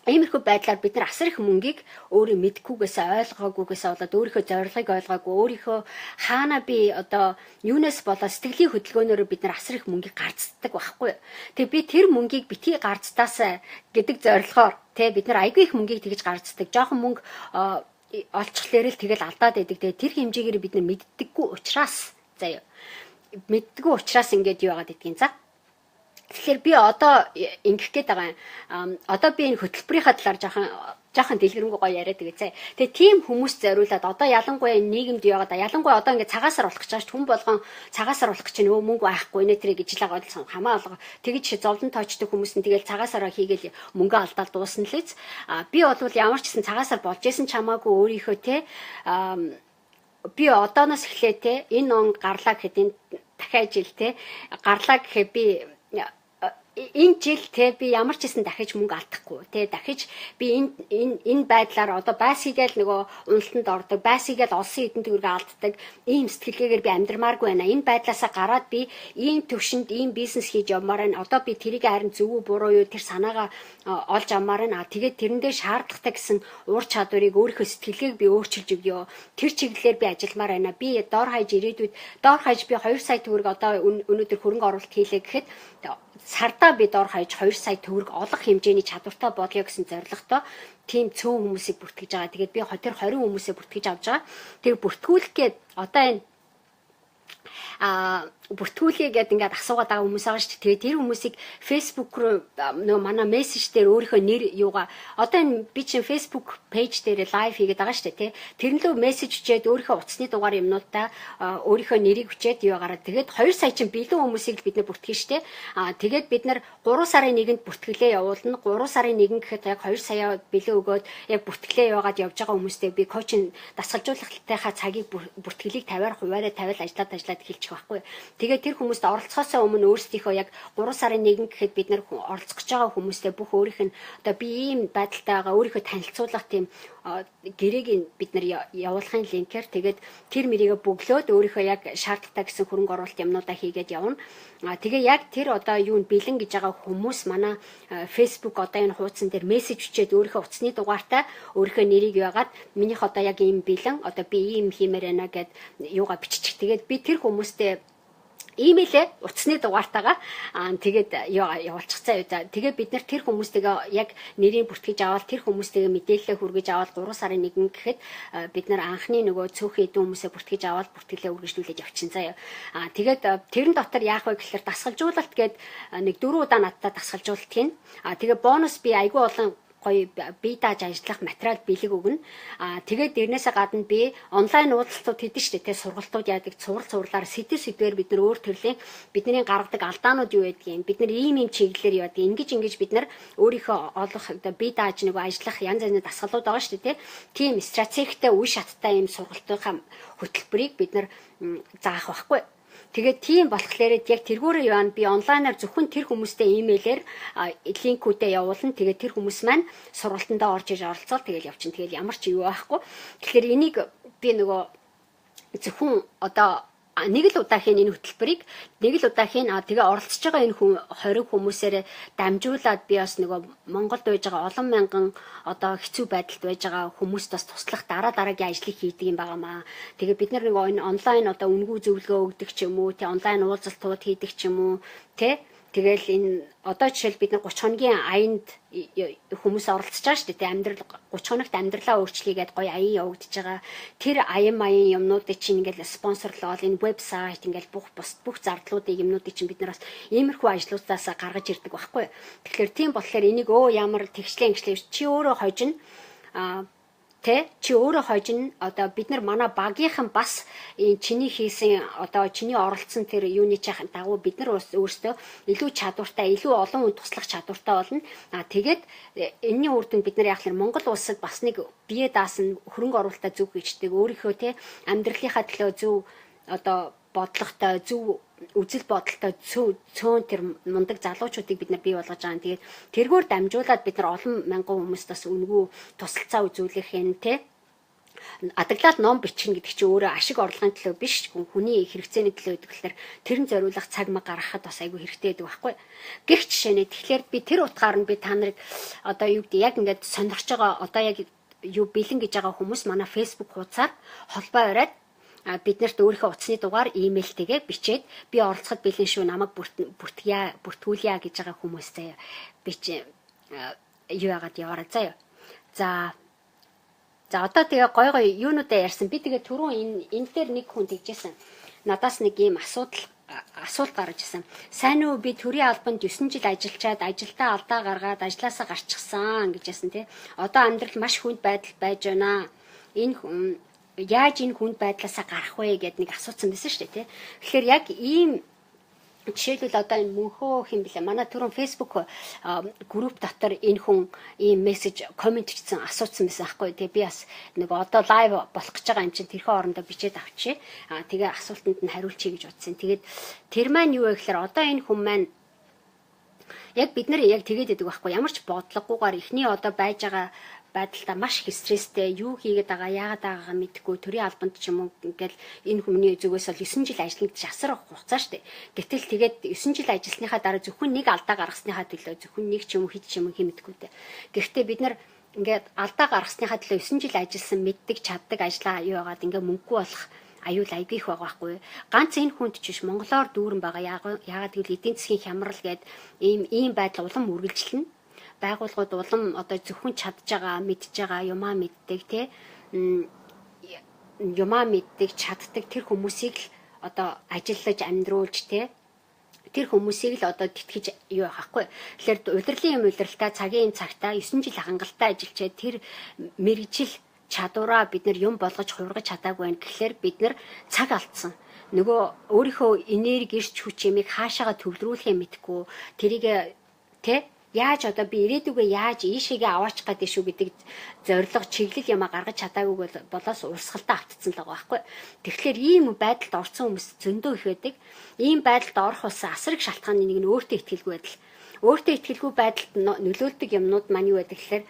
иймэрхүү байдлаар бид нар асар их мөнгийг өөрөө мэдхгүйгээсээ ойлгоогүйгээсээ болоод өөрийнхөө зорилгыг ойлгоогүй өөрийнхөө хаана би одоо юунаас болоод сэтгэлийн хөдөлгөөнөөр бид нар асар их мөнгийг гарцдаг байхгүй. Тэгээ би тэр мөнгийг битгий гарцдаасаа гэдэг зорилгоор те бид нар аягүй их мөнгийг тэгж гарцдаг. Жохон мөнгө олчихлээрэл тэгэл алдаад байдаг. Тэгээ тэр хэмжээгээр бид нар мэддэггүй учраас заяа. Мэддэггүй учраас ингэж юу яагаад гэдгийг за. Тэгэхээр би одоо ингэх гээд байгаа юм. Одоо би энэ хөтөлбөрийнхаа талаар жоохон дэлгэрэнгүй гоё яриад байгаа. Тэгээ тийм хүмүүс зориулаад одоо ялангуяа нийгэмд яваад ялангуяа одоо ингэ цагаасаар болох гэж байгаа ш хүн болгон цагаасаар болох гэж нөө мөнгө байхгүй нэ тэрэ гэж л байгаа хамаа алга. Тэгэж зовлон тоочдөг хүмүүс нь тэгэл цагаасаараа хийгээл мөнгө алдаал дуусна л үз. Би бол ямар ч гэсэн цагаасаар болж исэн чамаагүй өөрийнхөө те би одооноос эхлээ те энэ он гарлаа гэхэд энэ дахиад жил те гарлаа гэхэд би энэ жил те би ямар ч хэсэн дахиж мөнгө алдахгүй те дахиж би энэ байдлаар одоо байсгийгээл нөгөө уналтанд ордог байсгийгээл олсон хэдэн төгрөг алддаг ийм сэтгэлгээгээр би амьдрмааргүй байна. Энэ байдлаасаа гараад би ийм төвшөнд ийм бизнес хийж явмаар байна. Одоо би тэрийг харин зөв үү буруу юу тэр санаагаа олж аммаар байна. Тэгээд тэрэндээ шаардлагатай гэсэн уур чадварыг өөрийнхөө сэтгэлгээг би өөрчилж өгөө. Тэр чиглэлээр би ажилламаар байна. Би доор хаяж ирээдүйд доор хаяж би 2 сая төгрөг одоо өнөөдөр хөрөнгө оруулалт хийлээ гэхэд сардаа би доор хаяж 2 сая төгрөг олох хэмжээний чадвартай болё гэсэн зорилготой тийм цөөн хүмүүсийг бүртгэж байгаа. Тэгээд би тэр 20 хүмүүсээ бүртгэж авч байгаа. Тэгээд бүртгүүлэх гээд одоо энэ бүртгүүлээ гэдэг ингээд асуугаад байгаа хүмүүс байгаа шүү дээ. Тэгээд тэр хүмүүсийг Facebook руу нөгөө манай мессеж дээр өөрийнхөө нэр юугаа одоо энэ би чинь Facebook пэйж дээр лайв хийгээд байгаа шүү дээ, тий. Тэрнлөө мессеж өчээд өөрийнхөө утасны дугаар юмнуудаа өөрийнхөө нэрийг өчээд юу гараад тэгээд 2 сая чинь бэлэн хүмүүсийг бид нэ бүртгэж шүү дээ. Тэгээд бид нар 3 сарын 1-нд бүртгэлээ явуулна. 3 сарын 1 гэхэд яг 2 сая бэлэн өгөөд яг бүртгэлээ яваад явж байгаа хүмүүстэй би коучинг дасгалжуулалтынхаа цагийг бүртгэлийг 50% хуваараа тавиал ажиллаад хэлчих байхгүй. Тэгээд тэр хүмүүст оролцохоосоо өмнө өөрсдийнхөө яг 3 сарын 1 гэхэд бид нар оролцох гэж байгаа хүмүүстэй бүх өөрийнх нь одоо би ийм байдалтай байгаа өөрийнхөө танилцуулах тийм гэрээг бид нар явуулахын линкээр тэгээд тэр мэрийгээ бөглөөд өөрийнхөө яг шаардлагатай гэсэн хөрөнгө оруулалт юмнуудаа хийгээд явна. Тэгээ яг тэр одоо юунд бэлэн гэж байгаа хүмүүс манай Facebook одоо энэ хуудсан дээр мессеж өчөөд өөрийнхөө утасны дугаартай өөрийнхөө нэрийг яагаад минийх одоо яг ийм бэлэн одоо би ийм хиймээр байна гэд юугаа биччих. Тэгээд би тэр хүмүүстэй имэйлээ утасны дугаартайгаа тэгээд явуулчихсан. Тэгээ бид нар тэр хүмүүстэйгээ яг нэрийг бүртгэж аваад тэр хүмүүстэйгээ мэдээлэл хүргэж аваад 3 сарын 1 гэхэд бид нар анхны нөгөө цөөхөн эдэн хүмүүсээ бүртгэж аваад бүртгэлээ үргэлжлүүлээд явчихсан заяа. Тэгээд тэрэн дотор яах вэ гэхээр дасгалжуулалт гээд нэг 4 удаа надтай дасгалжуулалт хийн. Тэгээ бонус би айгүй олон гоё бие дааж ажиллах материал бэлэг өгнө. Тэгээд дээрнээсээ гадна би онлайн уулзалтууд хийдэж штэ тэ сургалтууд яадаг цувралаар сэдвээр бид нар өөр төрлийн бидний гаргадаг алдаанууд юу байдгийг бид нар ийм чиглэлээр яваад ингэж бид нар өөрийнхөө олох бие дааж нэг ажиллах янз бүрийн дасгалууд байгаа штэ тэ. Тийм стратегтэй үе шаттай ийм сургалтынхаа хөтөлбөрийг бид нар заах байхгүй. Тэгээд тийм болохоор яг тэргүүрээ яваа би онлайнаар зөвхөн тэр хүмүүстэй имэйлээр линкүүдээ явуулна. Тэгээд тэр хүмүүс маань сургалтандаа орж иж оролцоод тэгээд явчихна. Тэгээд ямар ч юу байхгүй. Тэгэхээр энийг би нөгөө зөвхөн одоо нэг л удаа хийн энэ хөтөлбөрийг нэг л удаа хийн тэгээ оролцож байгаа энэ 20 хүмүүсээр дамжуулаад би бас нөгөө Монголд байж байгаа олон мянган одоо хэцүү байдалд байж байгаа хүмүүст бас туслах дараагийн ажлыг хийдэг юм байнамаа. Тэгээ бид нар нөгөө энэ онлайн одоо үнгүй зөвлөгөө өгдөг ч юм уу, тэ онлайн уулзалтууд хийдэг ч юм уу, тэ Тэгэл энэ одоо жишээл бид нар 30 хоногийн аянд хүмүүс оролцож байгаа шүү дээ. Амьдрал 30 хоногт амьдралаа өөрчлөгээд гоё аян явагдаж байгаа. Тэр аян юмнуудыг чинь ингээл спонсорлоод энэ вебсайт ингээл бүх зардлуудыг юмнуудыг чинь бид нараас иймэрхүү ажлуудаас гаргаж ирдэг байхгүй. Тэгэхээр тийм болохоор энийг ямар тэгшлэн чи өөрөө хожино чи өөрөө хожино одоо бид нар манай багийнхан бас чиний хийсэн одоо чиний оролцсон тэр юуны чахын дагуу бид нар өөрсдөө илүү чадвартай илүү олон хүнд туслах чадвартай болно. Тэгээд энэний үр дүн бид нар яг л Монгол улсад бас нэг бие даасан хөрөнгө оруулалтаа зөв хийждэг өөрийнхөө амьдралынхаа төлөө зөв одоо бодлоготой зөв үзэл бодолтой цөөн тэр мундаг залуучуудыг бид нар бий болгож байгаа. Тэгээд тэргээр дамжуулаад бид нар олон мянган хүмүүст бас үнэгүй тусалцаа үзүүлэх юм адаглаад ном бичнэ гэдэг чинь өөрөө ашиг орлогын төлөө биш хүний хэрэгцээний төлөө гэдэг болохоор тэрэн зориулах цаг маг гаргахад бас айгүй хэрэгтэй байдаг байхгүй. Гэх жишээ нь тэгэхээр би тэр утгаар нь би та нарыг одоо юу гэдэг яг ингээд сонирхож байгаа одоо яг юу бэлэн гэж байгаа хүмүүс манай Facebook хуудасаар холбоо бариад бид нарт өөрийнхөө утасны дугаар имэйлтэйгээ бичээд би оролцоход бэлэн шүү намайг бүртгүүлье гэж байгаа хүмүүстэй бич юу яагаад яваарай заяа. За одоо тэгээ гой юунуудаа ярьсан. Би тэгээ түрүүн энэ дээр нэг хүн тэгжсэн. Надаас нэг ийм асуулт гарч ирсэн. Сайн уу би төрийн албанд 9 жил ажиллачаад ажилдаа алдаа гаргаад ажилласаа гарчихсан гэжсэн тий. Одоо амьдрал маш хүнд байдал байж байна. Яаж энэ хүнд байдлаасаа гарах вэ гэд нэг асуусан байсан шүү дээ тий. Тэгэхээр яг ийм жишээлбэл одоо энэ мөнхөө хэм блэ манай түрүүн Facebook групп дотор энэ хүн ийм мессеж комент хийсэн асуусан байсан аахгүй тий. Би бас нэг одоо лайв болох гэж байгаа юм чинь тэрхүү орондоо бичээд авчи. Тэгээ асуултанд нь хариулчихъя гэж утсан. Тэгээд тэр маань юу вэ гэхээр одоо энэ хүн маань яг бид нар яг тэгээд байдаг байхгүй ямар ч бодлогогүйгээр эхний одоо байж байгаа байдалтай маш их стресстэй юу хийгээд байгаа яагаад байгаагаа мэдэхгүй төрийн албанд ч юм уу ингээл энэ хүмүүний зүгээс бол 9 жил ажиллах гэж асар хугацаа штэ. Гэтэл тэгээд 9 жил ажилласныхаа дараа зөвхөн нэг алдаа гаргасныхаа төлөө зөвхөн нэг ч юм уу хэд ч юм уу хэмэдэггүй дээ. Гэхдээ бид нар ингээд алдаа гаргасныхаа төлөө 9 жил ажилласан мэддэг чаддаг ажлаа юу яагаад ингээд мөнгөгүй болох аюул айгүй их байгаа байхгүй. Ганц энэ хүнд ч биш монголоор дүүрэн байгаа яагаад гэвэл эдийн засгийн хямрал гээд ийм байдал улам үргэлжилнэ. Байгууллагууд улам одоо зөвхөн чадж байгаа, мэдж байгаа, юмаа мэддэг тий. Юмаа мэддэг, чаддаг тэр хүмүүсийг л одоо ажиллаж амьдруулж тий. Тэр хүмүүсийг л одоо тэтгэж юу яахгүй. Тэгэхээр удирлын удиралтай цагийн цагтаа 9 жил хангалттай ажиллачаад тэр мэрэгжил чадвараа бид нар юм болгож хувиргаж чадаагүй байх. Тэгэхээр бид нар цаг алдсан. Нөгөө өөрийнхөө энерги ирч хүч юмыг хаашаага төвлөрүүлэхээ мэдэхгүй. Тэрийг тий яаж одоо би ирээдүгөө яаж ийшээгээ аваачих гэдэг шүү гэдэг зорилго чиглэл юмаа гаргаж чадаагүй болоос урсгалтай автцсан л байгаа байхгүй. Тэгэхээр ийм байдалд орсон хүмүүс зөндөө их байдаг. Ийм байдалд орох улс асар их шалтгааны нэг нь өөртөө итгэлгүй байдал. Өөртөө итгэлгүй байдалд нөлөөлдөг юмнууд маань юу байдаг гэхээр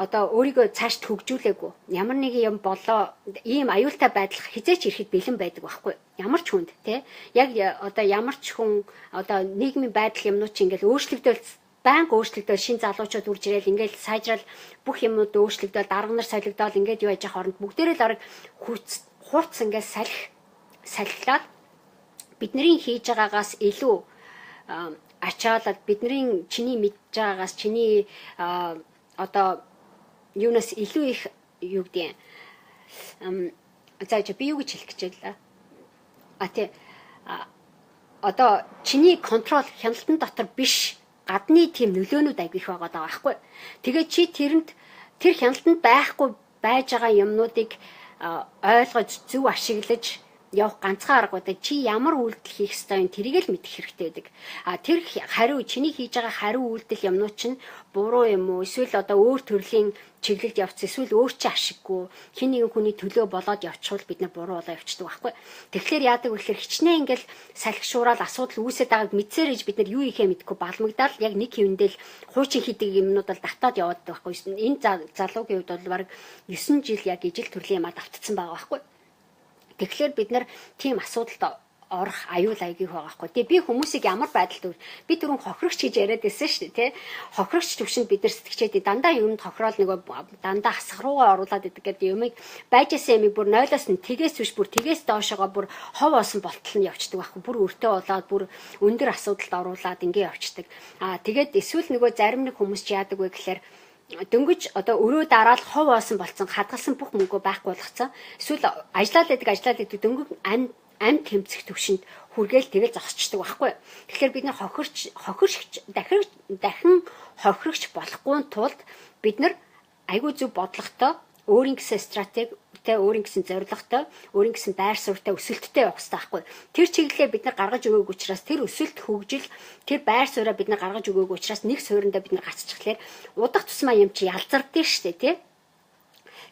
одоо өөрийгөө цааш хөгжүүлээгүй ямар нэг юм болоо ийм аюултай байдал хизээч ирэхэд бэлэн байдаг байхгүй ямар ч хүнд тий яг одоо ямар ч хүн одоо нийгмийн байдал юмнууд чинь ингээл өөрчлөгдөөл банк өөрчлөгдөөл шин залуучууд үрж ирэл ингээл сайжрал бүх юмнууд өөрчлөгдөөл дарга нар солигдоод ингээд юу яж хооронд бүгдээрээ л орог хурц ингээд салхилаад бидний хийж байгаагаас илүү ачаалал бидний чиний мэдж байгаагаас чиний одоо юунаас илүү их юу гэдэг зааж би юу гэж хэлэх гэж байлаа. Тий одоо чиний контрол хяналтан дотор биш гадны тийм нөлөөнүүд айгүйх байгаа даа байхгүй. Тэгээд чи тэр хяналтанд байхгүй байж байгаа юмнуудыг ойлгож зөв ашиглаж явах ганцхан арга удаа чи ямар үйлдэл хийх ёстой юм тэрийг л мэдэх хэрэгтэй байдаг. Тэр хариу чиний хийж байгаа хариу үйлдэл юмнууд чинь буруу юм уу эсвэл одоо өөр төрлийн чиглэлд явц эсвэл өөр чи ашиггүй хин нэгэн хүний төлөө болоод явчихвал бид нар буруу болоо явчихдаг байхгүй. Тэгэхээр яадаг вэ гэхээр хичнээн ингээл салхишуурал асуудал үүсээд байгааг мэдсээр иж бид нар юу хийхээ мэдгүй балмагдаал яг нэг хэвэндэл хуучин хийдэг юмнууд бол давтаад яваад байхгүй. Энэ залуугийн хувьд бол бараг 9 жил яг ижил төрлийн юмад автцсан байгаа байхгүй. Тэгэхээр бид нар тийм асуудалд орох аюул айгийг байгаа хгүй. Тэгээ би хүмүүсийг ямар байдалд би түрүүн хохирогч гэж яриад байсан шүү дээ, тий. Хохирогч төвшөнд бид нар сэтгчээд дандаа юмд хохирол нөгөө дандаа хасах руугаа оруулаад идэг гэдэг юмыг байжсэн юмыг бүр 0-оос нь тгээс биш бүр тгээс доошогоо бүр хов осон болтол нь явцдаг байхгүй. Бүр өртөө болоод бүр өндөр асуудалд оруулаад ингэ явцдаг. Тэгээд эсвэл нөгөө зарим нэг хүмүүс ч яадаг вэ гэхээр дөнгөж одоо өрөө дараал ховоосон болцсон хадгалсан бүх мөнгөө байхгүй болгоцсон. Эсвэл ажиллаад байдаг дөнгөж амт тэмцэх төвшөнд хүргээл тэгэл зогсчдаг байхгүй. Тэгэхээр бид нар дахин хохирогч болохгүй тулд бид нар айгүй зөв бодлоготой, өөрийн гэсэн стратегтэй, өөрийн гэсэн зорилготой, өөрийн гэсэн байр суурьтай өсөлттэй явах хэрэгтэй байхгүй. Тэр чиглэлээ бид нар гаргаж өгөөг учраас тэр өсөлт хөгжил, тэр байр сууриа бид нар гаргаж өгөөг учраас нэг суурьндаа бид нар гацчихлаар удах тусмаа юм чи ялзардیں штэ тий.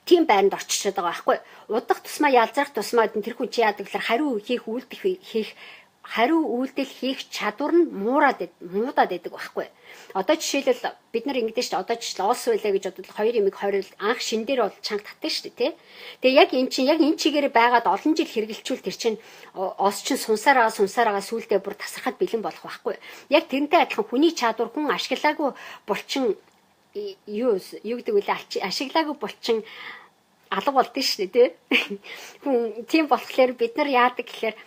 Тийм байранд орчиж байгаа байхгүй. Удах тусмаа ялзарх тусмаа тэр хүн чи яадаг гэхээр хариу үйлдэл хийх чадвар нь муудаад байдаг байхгүй. Одоо жишээлбэл бид нар ингэдэж шүү дээ. Одоо жишээл оос байлаа гэж бодвол хоёр ямиг хорил анх шин дээр бол чанга татдаг шүү дээ, тий. Тэгээ яг энэ чигээр байгаад олон жил хэрэгэлчүүл тэр чинь оос чинь сунсараа сүултээ бүр тасархад бэлэн болох байхгүй. Яг тэрнтэй адилхан хүний чадвар хүн ашиглаагүй булчин юу гэдэг вэ? Ашиглаагүй булчин алга болдсон шүү дээ, тий. Хүн тийм болохоор бид нар яадаг гэхээр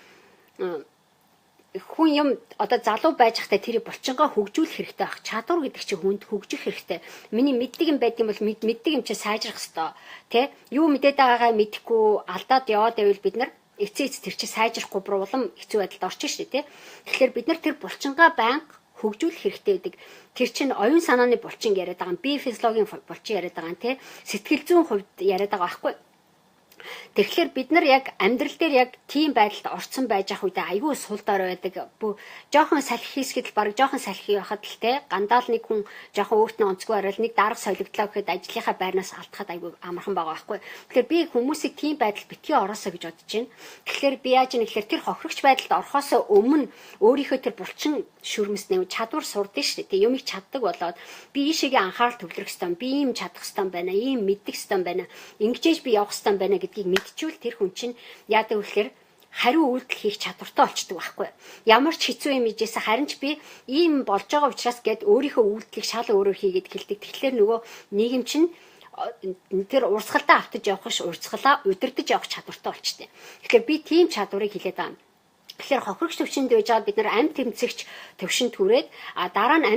хүн юм одоо залуу байж хахтай тэрийг булчингаа хөгжүүлэх хэрэгтэй байх. Чадвар гэдэг чинь хүнд хөгжих хэрэгтэй. Миний мэддэг юм байт юм бол мэддэг юм чи сайжрах хэрэгтэй. Тэ? Юу мэдээд байгаагаа мэдэхгүй алдаад яваад байвал бид нар эцээц тэр чи сайжрахгүй бүр улам хэцүү байдалд орчих шүү дээ, тэ? Тэгэхээр бид нар тэр булчингаа байнга хөгжүүлэх хэрэгтэй байдаг. Тэр чинь оюун санааны булчин яриад байгаа юм. Бие физиологийн булчин яриад байгаа юм, тэ? Сэтгэл зүйн хувьд яриад байгаа байхгүй. Тэгэхээр бид нар яг амьдрал дээр яг тийм байдалд орцсон байж ах үедээ айгүй сул дор байдаг. Жохон салхи хийсгэд баг жохон салхи байхад л те гандаал нэг хүн жохон өөртөө онцгүй орол нэг дарга солигдлоо гэхэд ажлынхаа байрнаас алдахад айгүй амархан байгаа байхгүй. Тэгэхээр би хүмүүсийг тийм байдалд битгий ороосоо гэж бодож байна. Тэгэхээр би яаж юм гэхээр тэр хохирогч байдалд орохоос өмнө өөрийнхөө тэр булчин шүрмэс нэв чадвар сурдсан шүү дээ. Юмыг чаддаг болоод би ийшээгээ анхаарал төвлөрөх ёстой. Би ийм чадах ёстой байна. Ийм мэддэг ёстой байна. Ингэжээж би явах ёстой байна гэдгийг мэдчихвэл тэр хүн чинь яадаг вэ гэхээр хариу үйлдэл хийх чадвартай болчдөг байхгүй. Ямар ч хэцүү юм ижээс харин ч би ийм болж байгаа учраас гэд өөрийнхөө үйлдэлийг шал өөрөөр хийгээд хэлдэг. Тэгэхээр нөгөө нийгэм чинь тэр урсгалдаа автаж явах ш удирдах явах чадвартай болчтой. Тэгэхээр би тийм чадварыг хэлээд байгаа юм. Тэгэхээр хохирогч төвшөнд байж байгаа бид нар амт тэмцэгч төвшөнд хүрээд дараа нь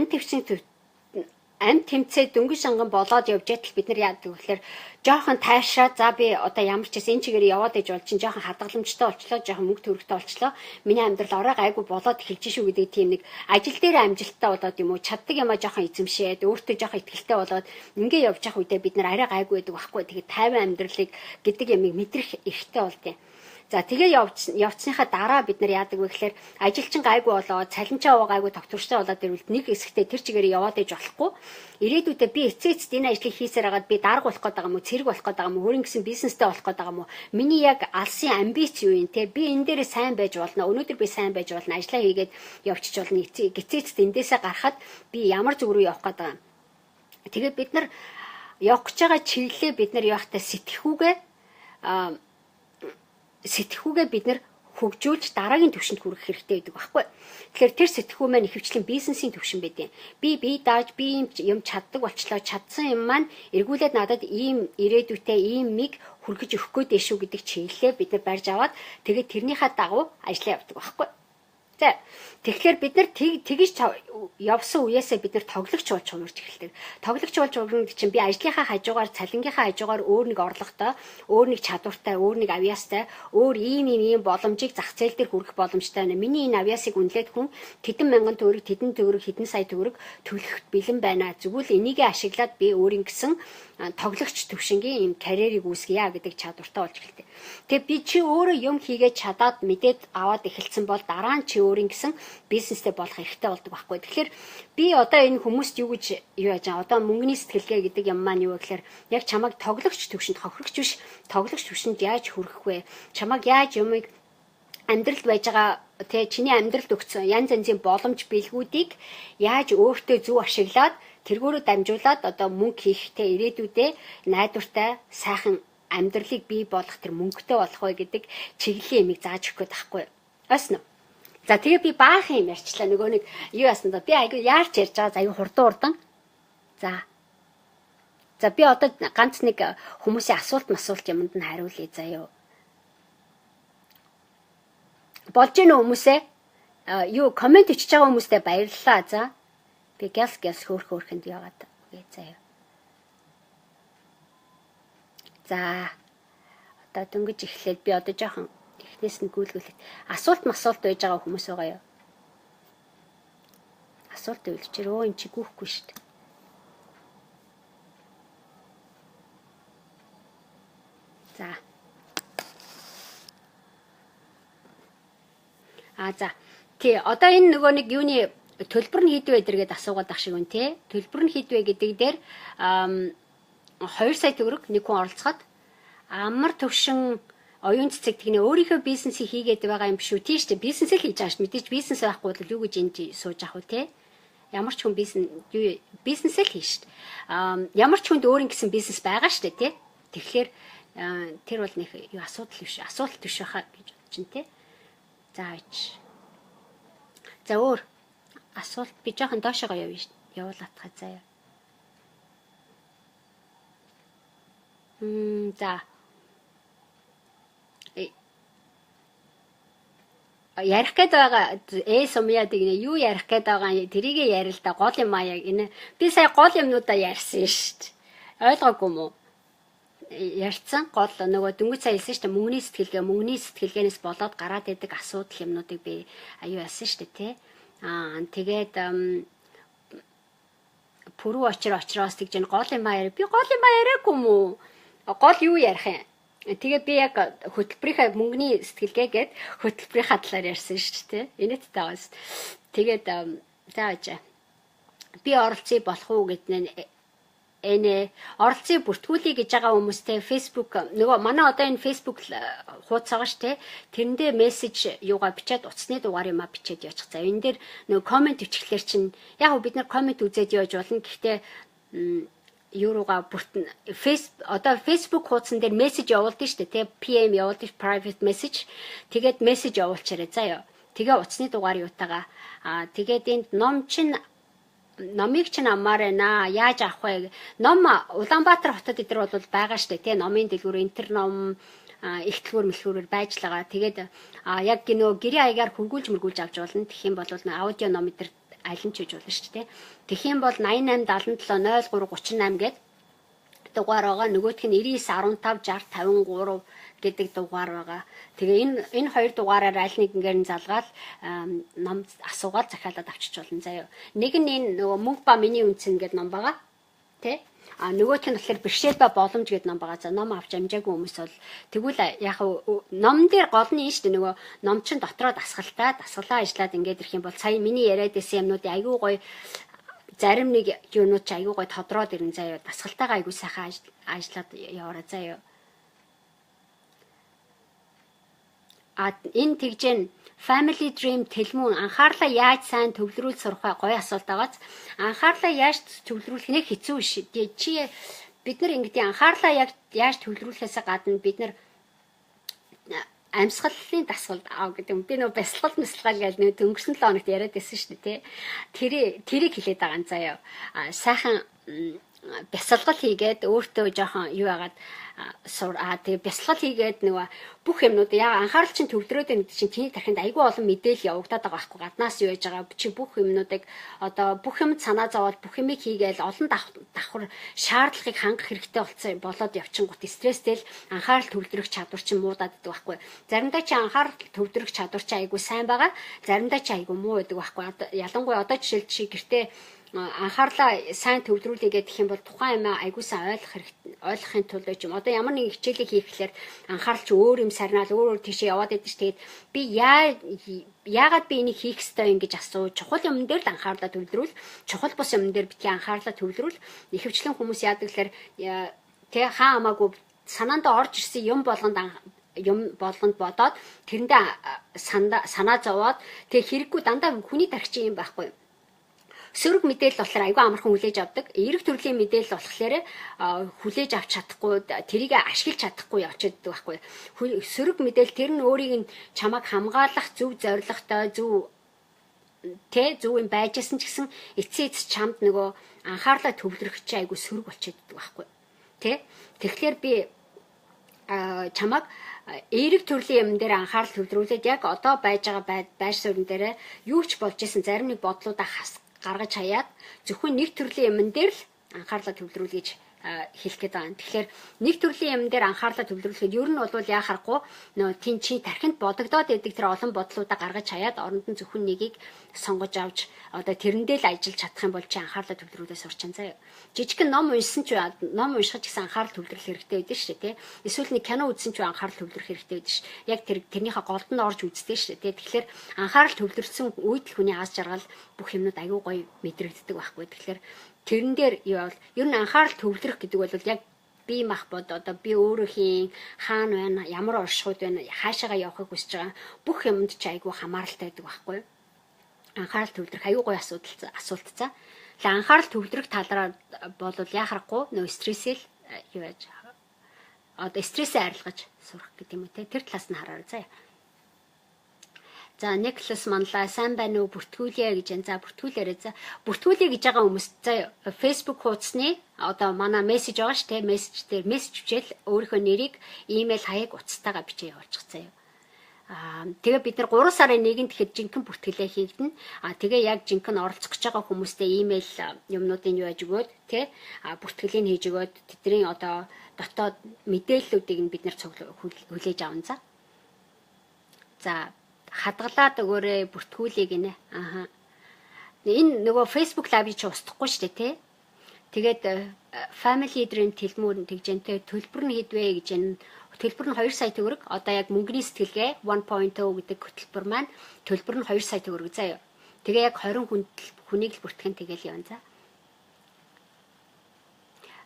амт тэмцээ дөнгөж шанган болоод явж байтал бид нар яадаг вэ гэхээр жоохон тайшраад за би одоо ямар ч гэсэн энэ чигээр яваад иж бол чинь жоохон хадгаламжтай болчлоо, жоохон мөнгө төгрөгтэй болчлоо. Миний амьдрал орой гайгүй болоод эхэлж шүү гэдэг тийм нэг ажил дээр амжилттай болоод юм уу чаддаг юмаа жоохон эзэмшээд өөртөө жоохон ихтгэлтэй болоод ингээ явж явах үедээ бид нар арай гайгүй байдаг байхгүй. Тэгээд 50 амьдралыг гэдэг ямиг мэдрэх эрхтэй болдیں۔ За тэгээ явцсныхаа дараа бид нар яадаг вэ гэхээр ажилчин гайгүй болоод цалинчаа гайгүй тогтворчтой болоод ирвэл нэг хэсэгтээ тэр чигээр яваад иж болохгүй. Ирээдүйдээ би эцээцэд энэ ажлыг хийсээр хагаад би дарга болох гээд байгаа юм уу, цэрэг болох гээд байгаа юм уу, өөрийн гэсэн бизнестэй болох гээд байгаа юм уу? Миний яг алсын амбиц юу юм те? Би энэ дээрээ сайн байж болно. Өнөөдөр би сайн байж болно. Ажлаа хийгээд явчих болно. Эцээцэд эндээсээ гарахад би ямар зүг рүү явах гээд байгаа юм. Тэгээ бид нар явах гэж байгаа чиглэлээ бид нар явахдаа сэтгхүүгээ бид нар хөгжүүлж дараагийн түвшинд хүрэх хэрэгтэй байдаг байхгүй. Тэгэхээр тэр сэтгхүү маань ихэвчлэн бизнесийн түвшин байдیں۔ Би дааж би юм чаддаг болчлоо, чадсан юм маань эргүүлээд надад ийм ирээдүйтэй ийм миг хүргэж өгөх гээд шүү гэдэг чиглэлээ бид нар барьж аваад тэгээд тэрнийхээ дагуу ажиллаа явдаг байхгүй. За тэгэхээр бид нар тэгж явсан үеэсээ бид нар тоглогч болж чумарч эхэлдэг. Тоглогч болж чумарч чинь би ажлынхаа хажуугаар, цалингийнхаа хажуугаар өөр нэг орлоготой, өөр нэг чадвартай, өөр нэг авьяастай, өөр ийм боломжийг зах зээл дээр хүргэх боломжтой байна. Миний энэ авьяасыг үнэлээд хүн тэдэн мянган төгрөг, хэдэн сая төгрөг төлөхөд бэлэн байна. Зүгүүл энийгээ ашиглаад би өөрийн гэсэн тоглогч төвшингийн ийм карьерийг үүсгэе гэдэг чадвартай болж эхэлдэг. Тэгээ би чи өөрөө юм хийгээд чадаад мэдээд аваад эхэлсэн бол дараа нь чи өөрийн гэсэн бизнестэй болох хэрэгтэй болдог байхгүй. Тэгэхээр би одоо энэ хүмүүст юу гэж яаж одоо мөнгөний сэтгэлгээ гэдэг юм маань юу вэ гэхээр яг чамайг тоглогч төвшөнд хохирогч биш тоглогч төвшөнд яаж хүрэх вэ? Чамайг яаж юмыг амьдралд байж байгаа тэ чиний амьдралд өгсөн янз янзын боломж бэлгүүдийг яаж өөртөө зөв ашиглаад тэргүүрөө дамжуулаад одоо мөнгө хийхтэй ирээдүйдээ найдвартай сайхан амьдралыг бий болгох тэр мөнгөтэй болох вэ гэдэг чиглэлийн ямиг зааж өгөх гээд байхгүй. Асно. За тэгээ би баахан юм ярьчлаа. Нөгөө нэг юу яасан да. Би айгүй яарч ярьж байгаа. За айгүй хурдан урдан. За би одоо ганц нэг хүмүүсийн асуулт юмд нь хариулъя заяа. Болж гэнэ хүмүүсээ юу комент ичиж байгаа хүмүүстээ баярлалаа. За би гялс хөөрхөнд яагаад үгүй заяа. За одоо дөнгөж эхлээд би одоо жоохон эхнээс нь гүйлгүүлээд асуулт байж байгаа хүмүүс байгаа юу? Асуулт өгчээр өө эн чи гүхгүй шүү дээ. За. Тий, одоо энэ нөгөө нэг юуны төлбөр нь хэд вэ гэдэргээд асуугаад ах шиг үн тий. Төлбөр нь хэд вэ гэдэг дээр 2 сая төгрөг нэг хүн оролцоход амар төвшин оюун цэцэг тэгнэ өөрийнхөө бизнесийг хийгээд байгаа юм биш үү тий штэ. Бизнесээ хийж байгаа ш. Мэдээж бизнес байхгүй бол юу гэж энд сууж ах вэ тий. Ямар ч хүн бизнесээ л хийн штэ. Ямар ч хүнд өөрийн гэсэн бизнес байгаа штэ тий. Тэгэхээр тэр бол нэг юу асуудал биш байхаа гэж бодож чинь тий. За өөр асуулт би жоохон доошоо явуулаадах заяа. За. Ярих гээд байгаа сумьяа дэгнэ юу ярих гээд байгаа тэрийг ярил да гол юм аа яг энэ би сая гол юмнуудаа ярьсан шүү дээ. Ойлгоогүй мүү? Ярьсан гол нөгөө дөнгөж сая хэлсэн шүү дээ мөнгөний сэтгэлгээнээс болоод гараад идэг асуудал юмнуудыг би аюу ялсан шүү дээ тий. Тэгээд пүрүү очроос тэгж гол юм аа би гол юм аа яриаггүй мүү? Гол юу ярих юм? Тэгээ би яг хөтөлбөрийнхээ мөнгөний сэтгэлгээгээд хөтөлбөрийнхаа талаар ярьсан шүү дээ. Инээдтэй байгаас. Тэгээд зааж би оролцъё болох уу гэднэ оролцъё бүртгүүлье гэж байгаа хүмүүстэй Facebook нөгөө манай одоо энэ Facebook хуудас байгаа шүү дээ. Тэрэндээ мессеж юугаа бичээд утасны дугаар юмаа бичээд яачих. За энэ дээр нөгөө комент өчгөлэр чинь яг бид нар комент үзээд явж болно. Гэхдээ юуруугаа бүртэн одоо Facebook хуудсан дээр мессеж явуулдаг шүү дээ. PM явуулдаг private message. Тэгээд мессеж явуулчаарай заяа. Тэгээ утасны дугаар юутаага. Тэгээд энд номыг чинь амаар байна. Яаж авах вэ? Ном Улаанбаатар хотод эдэр бол байгаа шүү дээ. Номын дэлгүүр интер ном их дэлгүүр байж байгаа. Тэгээд яг нөгөө гэрээ аягаар хөргүүлж авч болно. Тэгэх юм бол аудио ном эдэр алин ч хийж болно шүү дээ. Тэгэх юм бол 88 77 03 38 гэдэг дугаар байгаа. Нөгөөх нь 99 15 60 53 гэдэг дугаар байгаа. Тэгээ энэ хоёр дугаараар аль нэгнгээр нь залгаад ном асуугаад захиалаад авчиж болно заяа. Нэг нь энэ нөгөө мөнгө ба миний үнцэн гэдэг ном байгаа. Тэ? Нөгөөх нь болохоор бэрхшээл ба боломж гэдэг ном байгаа. За ном авч амжаагүй хүмүүс бол тэгвэл яг ном дээр гол нь шүү дээ нөгөө ном чин дотроо дасгалаа ажиллаад ингээд ирэх юм бол сая миний яриад байсан юмнуудын айгүй гоё зарим нэг юунууд ч айгүй гоё тодроод ирэн заяа. Дасгалтайгаа айгүй сайхан ажиллаад яваарай заяа. Энэ тэгжэн Family Dream тэлмүүн анхаарлаа яаж сайн төвлөрүүл сурах вэ? Гоё асуулт байгааз. Анхаарлаа яаж төвлөрүүлэх нэ хэцүү биш. Чи бид нар ингэдэй анхаарлаа яаж төвлөрүүлэхээс гадна бид нар амьсгалын дасгал гэдэг юм. Би нөгөө бясалгал гэж нэг өнгөрсөн 7 хоногт яриад байсан шүү дээ, тий. Тэрийг хэлээд байгаа юм заяа. Сайхан бясалгал хийгээд өөртөө жоохон юу яагаад тэгээ бясалгал хийгээд нөгөө бүх юмнууд яа анхаарал чинь төвлөрөөд байна гэдэг чинь чиний тархинд айгүй олон мэдээлэл явагдаад байгаа байхгүй гаднаас юу яж байгаа чи бүх юмнуудыг одоо бүх юмд санаа зовоод бүх юмыг хийгээл олон давхар шаардлагыг хангах хэрэгтэй болцсон болоод явчихгоот стресстэй л анхаарал төвлөрөх чадвар чинь муудаад идэг байхгүй заримдаа чи анхаарал төвлөрөх чадвар чи айгүй сайн байгаа заримдаа чи айгүй муу байдаг байхгүй ялангуяа одоо жишээлбэл чи гэртээ анхаарлаа сайн төвлөрүүлээ гэх юм бол тухайн юм айгүй сайн ойлгохын тулд ч юм одоо ямар нэг хичээлийг хийхлээр анхаарал чи өөр юм сарнаал өөр тийшээ яваад идэв ч тэгээд би яагаад би энийг хийх ёстой юм гэж асуу чухал юм дээр л анхаарлаа төвлөрүүл чухал бус юм дээр битгий анхаарлаа төвлөрүүл ихэвчлэн хүмүүс яадаг гэхээр тэг хаа хамаагүй санаандаа орж ирсэн юм болгонд бодоод тэрэндээ санаа зовоод тэг хэрэггүй дандаа хүний тархич юм байхгүй Сөрөг мэдээлэл болохоор айгүй амархан хүлээж авдаг. Эерэг төрлийн мэдээлэл болохоор хүлээж авч чадахгүй, тэрийг ашиглаж чадахгүй явчихдаг байхгүй. Сөрөг мэдээлэл тэр нь өөрийг нь чамайг хамгаалах зөв зорилготой, зөв юм байжсэн ч гэсэн эцсийн эцэс чамд нөгөө анхаарлаа төвлөрөх чи айгүй сөрөг болчиход байхгүй. Тэгэхээр би чамайг эерэг төрлийн юм дээр анхаарал төвлөрүүлээд яг одоо байж байгаа байр суурин дээр юу ч болж исэн зарим нэг бодлуудаа гаргаж хаяад зөвхөн нэг төрлийн юмн дээр л анхаарлаа төвлөрүүл гэж хэлэх гээд байгаа. Тэгэхээр нэг төрлийн юм дээр анхаарлаа төвлөрүүлэхэд ер нь бол яхахгүй нөө тийм чи тархинд бодогдоод байдаг тэр олон бодлуудаа гаргаж хаяад оронд нь зөвхөн нэгийг сонгож авч одоо тэрэндээ л ажиллаж чадах юм бол чи анхаарлаа төвлөрүүлээ сурчин заяа. Жижигхэн ном уншсан ч ном унших гэсэн анхаарал төвлөрөх хэрэгтэй байдаг шүү дээ. Эсвэл нэг кино үзсэн ч анхаарал төвлөрөх хэрэгтэй байдаг ш. Яг тэрнийхээ голд нь орж үздэг шүү дээ. Тэгэхээр анхаарал төвлөрсөн үед л хүний аз жаргал бүх юмнууд аюу гоё мэдрэгддэг байхгүй. Тэгэхээр тэрэн дээр юу бол ер нь анхаарал төвлөрөх гэдэг бол яг би мах бод одоо би өөрөө хийн хаана байна, ямар оршихуйд байна, хаашаагаа явахыг хүсэж байгаа бүх юмд ч айгүй хамааралтай байдаг байхгүй. Анхаарал төвлөрөх аюу гоё асуулт цаа. Тэгээ анхаарал төвлөрөх талаар бол яхахгүй нөө стрессэл юу яаж одоо стрессээ арилгаж сурах гэдэг юм уу те тэр талаас нь хараарай заа. За Никлас манлаа сайн байна уу бүртгүүлье гэж энэ за бүртгүүлээрэй за бүртгүүлье гэж байгаа хүмүүс за Facebook хуудасны одоо манай мессеж байгаа шүү те мессеж дээр мессеж бичээл өөрийнхөө нэрийг имэйл хаяг утастайгаа бичээ явуулчих заяа. Тэгээ бид нар 3 сарын 1-нд тэгэхэд жинхэнэ бүртгэлээ хийгдэнэ. Тэгээ яг жинхэнэ оролцох гэж байгаа хүмүүстэй имэйл юмнуудыг юу яаж өгөөд тий бүртгэлийг хийж өгөөд тэдний одоо дотоод мэдээллүүдийг нь бид нар хүлээж аван за. За хадгалаад өгөөрэй бүртгүүлийг нэ. Энэ нөгөө Facebook live чи устгахгүй шүү дээ тий. Тэгээд family dream тэлмүүр тэгжэнтэй төлбөр нь хэдвэ гэж энэ төлбөр нь 2 сая төгрөг. Одоо яг мөнгөний сэтгэлгээ 1.0 гэдэг хөтөлбөр маань төлбөр нь 2 сая төгрөг заяа. Тэгээ яг 20 хүнийг л бүртгэн тэгэл явна за.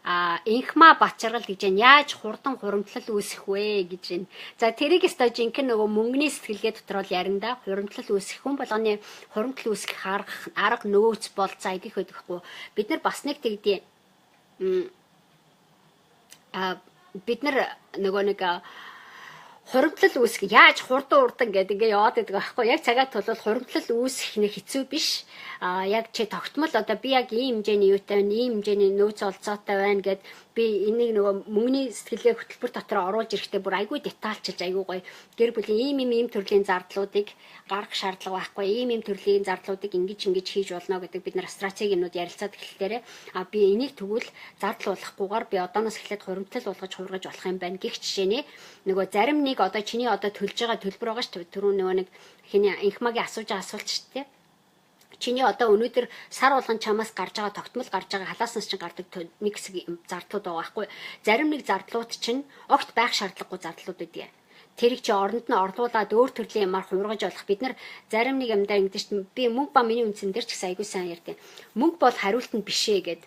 Инхма Батчаргал гэж яаж хурдан хуримтлал үүсэх вэ гэж байна. За тэрийг өстой жинхэнэ нөгөө мөнгөний сэтгэлгээ дотор бол ярина да. Хуримтлал үүсэх хүн болгоны хуримтлал үүсэх арга нөөц бол за идэх байдаг хгүй. Бид нар бас нэг тэгдээ бид нар нөгөө нэг хуримтлал үүсэх яаж хурдан урдан гэдэг ингээ яваад байдаг байхгүй яг цагаат бол хуримтлал үүсэх нэг хэцүү биш яг чи тогтмол одоо би яг ийм хэмжээний юутай байна ийм хэмжээний нөөц олцоотой байна гэд би энийг нөгөө мөнгөний сэтгэлгээ хөтөлбөр дотор оруулж ирэхдээ бүр айгүй детальчилж айгүй гоё гэр бүлийн ийм төрлийн зардлуудыг гаргах шаардлага байхгүй ийм төрлийн зардлуудыг ингэж хийж болно гэдэг бид нар стратеги юмнууд ярилцаад эхлэлээрээ би энийг тэгвэл зардал болохгүйгээр би одооноос эхлээд хуримтлал болгож хуургаж болох юм байна гэх жишээний нөгөө зарим нэг одоо чиний одоо төлж байгаа төлбөр байгаа шүү дээ түрүү нөгөө нэг хиний инхмагийн асууж байгаа асуулт шүү дээ чиний одоо өнөөдөр сар болгон чамаас гарч байгаа тогтмол гарч байгаа халааснаас чинь гардаг нэг хэсэг зардлууд байгаа байхгүй зарим нэг зардлууд чинь огт байх шаардлагагүй зардлууд байдаг. Тэрийг чи оронд нь орлуулад өөр төрлийн юмар хуургаж болох бид нар зарим нэг юмдаа ингэдэж чинь би мөнгө ба миний үнцэн дээр ч гэсэн айгүй сайн ярьдаг. Мөнгө бол хариулт нь бишээ гэж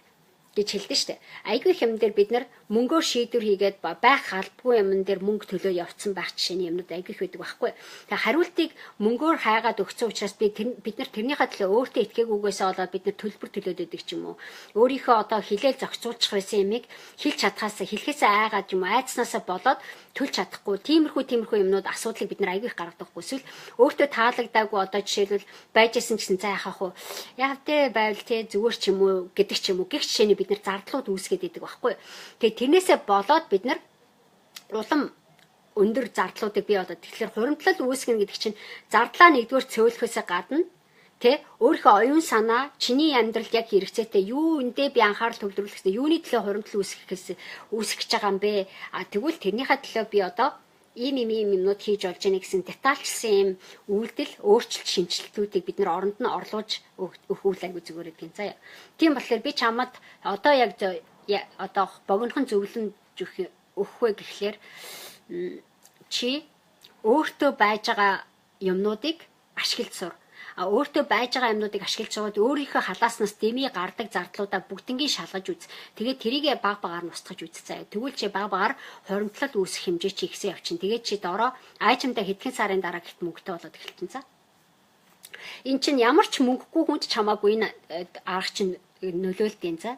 хэлдэг штэ. Айгүй хэм дээр бид нар мөнгөөр шийдвэр хийгээд байх албагүй юмн дээр мөнгө төлөө явцсан байх жишээний юмнууд айгүй их байдаг байхгүй. Тэгээ хариултыг мөнгөөр хайгаад өгсөн учраас бид нар тэрнийхээ төлөө өөртөө итгээгүйгээсээ болоод бид нар төлбөр төлөөд өгдөг ч юм уу. Өөрийнхөө одоо хилээл зохицуулчих байсан юмыг хэлж чадхаас хэлхээсээ айгаад юм айцнаасаа болоод төлж чадахгүй тиймэрхүү юмнууд асуудлыг бид нар айгүй их гаргадаг байхгүй. Эсвэл өөртөө таалагдаагүй одоо жишээлбэл байжсэн гэсэн цай хахах уу. Яг тэ байвал тэ зүгээр ч юм уу гэдэг ч юм уу гэх жишээний бид нар зардлууд үүсгээд идэг байхгүй. Тэгээ тэрнээсээ болоод бид нар улам өндөр зардлуудыг бий болоод тэгэхээр хуримтлал үүсгэнэ гэдэг чинь зардлаа нэгдүгээр цөөлөхөөсөө гадна тэ өөрийнхөө оюун санаа чиний амьдралд яг хэрэгцээтэй юу эндээ би анхаарал төвлөрүүлэх гэсэн юуны төлөө хуримтлал үүсгэж байгаа юм бэ тэгвэл тэрнийхээ төлөө би одоо ийм юмнууд хийж болж яана гэсэн детальчсан юм үйлдэл өөрчлөлт шинжилтүүдийг бид нар оронд нь орлуулж өгөх үйл айгүй зүгээр гэдгийг заяа. Тийм болохоор би чамд одоо яг одоо богинохон зөвлөн өгөх вэ гэхлээр чи өөртөө байж байгаа юмнуудыг ашиглаж сур. Өөртөө байж байгаа юмнуудыг ашиглаж суугаад өөрийнхөө халааснаас дэмий гардаг зардлуудаа бүгднгийн шалгаж үз. Тэгээд тэрийгэ баг багаар нь устгаж үзцээ. Тэгвэл чи баг багаар хуримтлал үүсэх хэмжээ чи ихсэн явчин. Тэгээд чи доороо айчмдаа хэдхэн сарын дараа гэт мөнгөтэй болоод эхэлчихэн цаа. эн чинь ямар ч мөнгөгүй хүн ч чамаагүй энэ арга чинь нөлөөлдөг за.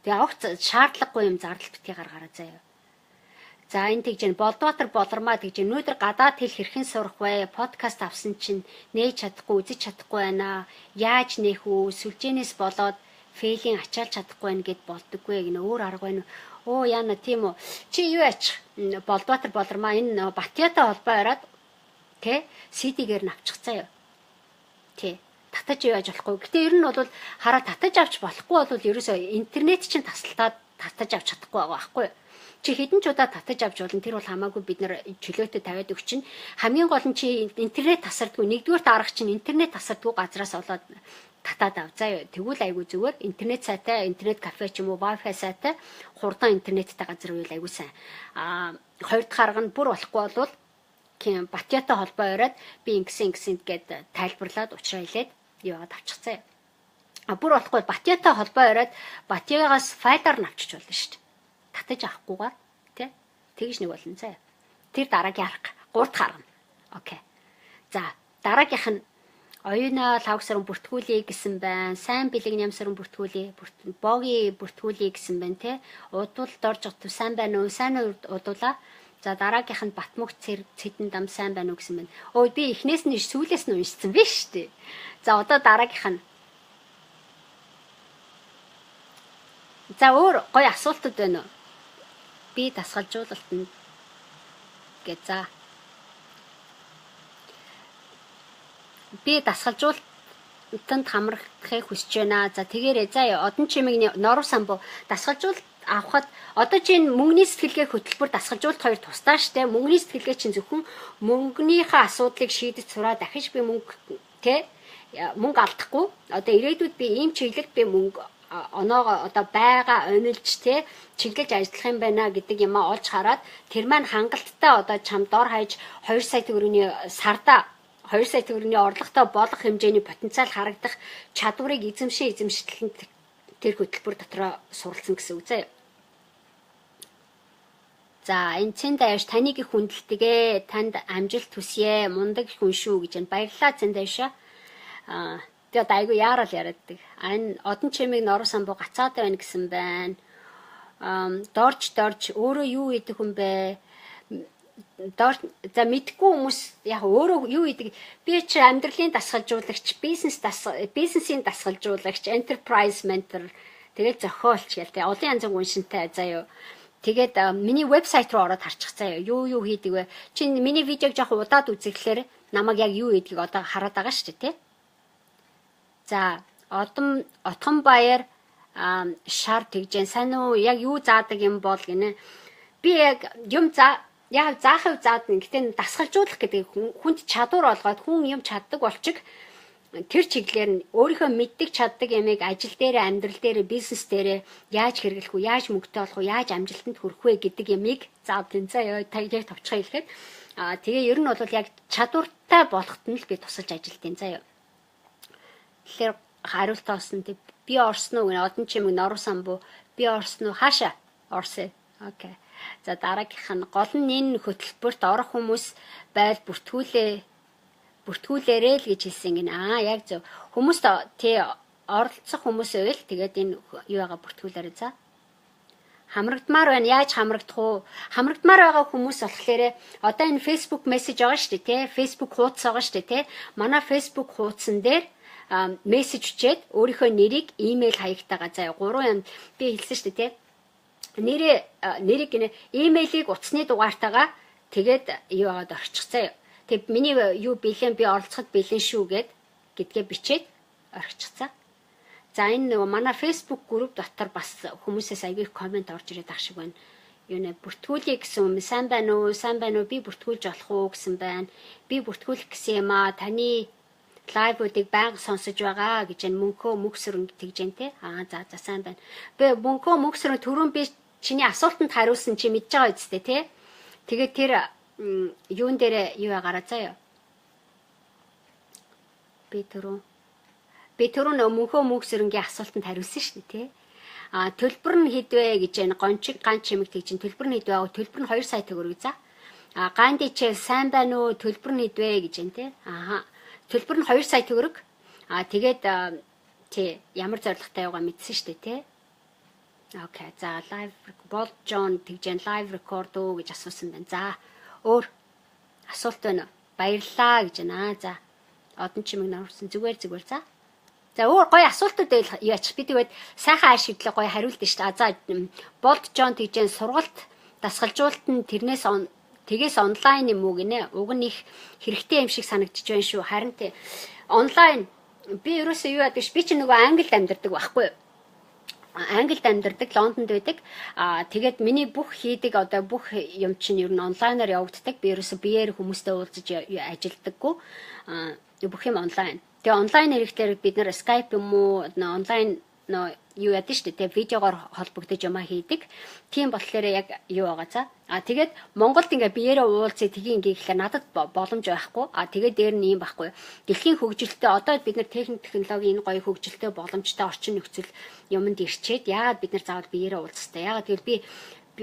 Тэгээ огт шаардлагагүй юм зардал битгий гаргаараа заяа. За энэ тэгж Болдбаатар болормаа тэгж өнөөдөр гадаад хэл хэрхэн сурах вэ? Подкаст авсан чинь нээж чадахгүй, үзэж чадахгүй байна. Яаж нээх үү? Сүлжээнээс болоод фейлинг ачаалж чадахгүй байна гэд болдоггүй гэнэ. Өөр арга байна уу? Оо яана тийм үү. Чи юу ач? Болдбаатар болормаа энэ Батяатай холбоо яриад тэ CD-гээр навчихцаа юу? Тэ татаж яаж болохгүй. Гэтэ ер нь бол хараа татаж авч болохгүй бол ерөөсөө интернет чинь тасалтаад татаж авч чадахгүй байгаа байхгүй юу? Чи хэдэн ч удаа татаж авч болно. Тэр бол хамаагүй бид нар чөлөөтэй тавиад өг чинь. Хамгийн гол нь чи интернет тасардгүй. Нэгдүгээр арга чинь интернет тасардгүй газраас олоод татаад ав. За тэгвэл айгүй зүгээр. Интернет сайтай, интернет кафе ч юм уу, Wi-Fi сайтай, хурдан интернеттэй газар үйл айгүй сайн. Хоёр дахь арга нь бүр болохгүй бол Батяатай холбоо яриад би ингэсэн гэд тайлбарлаад уучраа хэлээд яваад авчихсан. Бүр болохгүй Батяатай холбоо яриад Батягаас файлаар навчиж болно шүү дээ. Татаж авахгүйгээр тий тэгж нэг болно заа. Тэр дараагийн арга 3 дахь арга. Окей. За дараагийнх нь оюуна лавгсаран бүртгүүлээ гэсэн байна. Сайн бэлэг нямсаран бүртгүүлээ, боги бүртгүүлээ гэсэн байна тий. Удвал дорж гот сайн байна уу? Сайн удуулаа. За дараагийнх нь Батмөгт цэдэн дам сайн байна уу гэсэн байна. Өө би эхнээс нь сүүлээс нь уншсан биш үү? За одоо дараагийнх нь. За өөр гоё асуултууд байна уу? Би дасгалжуулалтанд гэ за. Би дасгалжуулалтанд хамрахыг хүсэж байна. За тэгээрээ за одон чимээний норов самбуу дасгалжуулалт авахад одоо чинь мөнгөний сэтгэлгээ хөтөлбөр дасгалжуулалт хоёр тусдаа штэ. Мөнгөний сэтгэлгээ чинь зөвхөн мөнгөнийхөө асуудлыг шийдэж сураа дахиж би мөнгө алдахгүй. Одоо ирээдүйд би ийм чиглэлд би мөнгө оноогоо одоо байгаа онилж чиглэж ажиллах юм байна гэдэг юм олж хараад тэр маань хангалттай одоо чам дор хаяж 2 сая төгрөгийн сарда 2 сая төгрөгийн орлоготой болох хэмжээний потенциал харагдах чадварыг эзэмшилтэнд тэр хөтөлбөр дотроо суралцсан гэсэн үг заяа. За энэ Цэндайш таныг их хүндэлтэгэ танд амжилт хүсье мундаг хүн шүү гэж баярлалаа Цэндайшаа. Тэгээд айгу яарал яриаддаг. Энэ одон чимийг норов самбуу гацаад байна гэсэн байна. Дорж өөрөө юу хийдэг хүн бэ? За мэдгүй хүмүүс яг өөрөө юу хийдэг? Би чи амьдралын дасгалжуулагч, бизнесийн дасгалжуулагч, enterprise mentor, тэгээд зохиолч гэл тэ олон янзын үншинтэй заяа. Тэгээд миний вебсайт руу ороод харчих заяа. Юу хийдэг вэ? Чи миний видеог жоох удаад үзэхлээр намайг яг юу хийдгийг одоо хараад байгаа шүү дээ, тэ? За отгон баяр шар тэгжэн сайн уу яг юу заадаг юм бол гинэ би яг юм яг заахыг заадна гэтээ дасгалжуулах гэдэг хүнд чадвар олгоод хүн юм чаддаг болчих тэр чиглэлээр нь өөрийнхөө мэддэг чаддаг ямиг ажил дээр амьдрал дээр бизнес дээр яаж хэрэглэх үү яаж мөнгөтэй болох уу яаж амжилтанд хүрэх вэ гэдэг ямиг заадын заа яг товчхон хэлэхэд тэгээ ер нь бол яг чадвартай болоход нь л би тусалж ажилтیں۔ Заа тэгэхээр хариулт олсон тий би орсон уу гэнэ одон чимэг норов самбуу би орсон уу хаашаа орсон. Окей. За дараагийнх нь гол нь энэ хөтөлбөрт орох хүмүүс байл бүртгүүлээрэй л гэж хэлсэн гинэ. Яг зөв. Хүмүүст тий оролцох хүмүүс байвал тэгээд энэ юугаа бүртгүүлээрэй за. Хамрагдмаар байна. Яаж хамрагдах уу? Хамрагдмаар байгаа хүмүүс болохоор одоо энэ Facebook мессеж байгаа шүү дээ тий. Facebook хуудас байгаа шүү дээ тий. Манай Facebook хуудсан дээр мессеж үчээд өөрийнхөө нэрийг имэйл хаягтайгаа заяа 3 юм би хэлсэн шүү дээ тий. Нэрийг гинэ имэйлийг утасны дугаартайгаа тэгээд юу аваад орчихсан. Тэг миний юу бэлэн би оролцоход бэлэн шүү гэдгээ бичээд орчихсан. За энэ нөгөө манай Facebook групп дотор бас хүмүүсээс аягүй комент орж ирээд ах шиг байна. Юу нэ бүртгүүлье гэсэн юм сайн байна уу би бүртгүүлж болох уу гэсэн байна. Би бүртгүүлэх гэсэн юм таны лайвуудыг байнга сонсож байгаа гэж мөнхөө мөхсөрөн тэгж जैन те. За сайн байна. Би мөнхөө мөхсөрөн түрүүн би чиний асуултанд хариулсан чи мэдж байгаа үсттэй те. Тэгээд тэр юун дээр юу агараа заяа. Би түрүүн мөнхөө мөхсөрөнгийн асуултанд хариулсан шүү дээ те. Төлбөр нь хэд вэ гэж гончиг ганц чимэг тэгж төлбөр нь хэд вэ? Төлбөр нь 2 сая төгрөг за. Ганди чи сайн байна уу? Төлбөр нь хэдвэ гэж байна те. Төлбөр нь 2 сая төгрөг. Тэгээд тий ямар зорилготой яваа мэдсэн шүү дээ те. Окей. За live Bolt John тэгж live record уу гэж асуусан байна. За өөр асуулт байна уу? Баярлалаа гэж байна. За одон чимэг нуурсан зүгээр за. За өөр гоё асуултууд яач би тэгээд сайхан ашиглаа гоё хариулт нь шүү дээ. За Bolt John тэгж сургалт дасгалжуулалт нь тэгээс онлайн юм уу гинэ. Уг нь их хэрэгтэй юм шиг санагдчих байна шүү. Харин тий онлайн би ерөөсөө юу яадаг ш би чи нөгөө Англид амьдардаг байхгүй юу? Англид амьдардаг, Лондонд байдаг. Тэгээд миний бүх хийдэг одоо бүх юм чинь ер нь онлайнаар явагддаг. Би ерөөсөө биеэр хүмүүстэй уулзаж ажилддаггүй. Бүх юм онлайн. Тэгээ онлайн хэрэглээр бид нэр Skype юм уу, онлайн юу яд нь шүү дээ. Видеогоор холбогдож юмаа хийдэг. Тийм болохоор яг юу байгаа за. Тэгээд Монголд ингээ биеэрээ уулзъя тгий ингээ гэхлээр надад боломж байхгүй. Тэгээд дээр нь юм байхгүй. Дэлхийн хөгжилтэй одоо бид нар техник технологийн энэ гоё хөгжилтэй боломжтой орчин нөхцөл юмд ирчээд яагаад бид нар заавал биеэрээ уулзах хэрэгтэй. Яагаад гэвэл би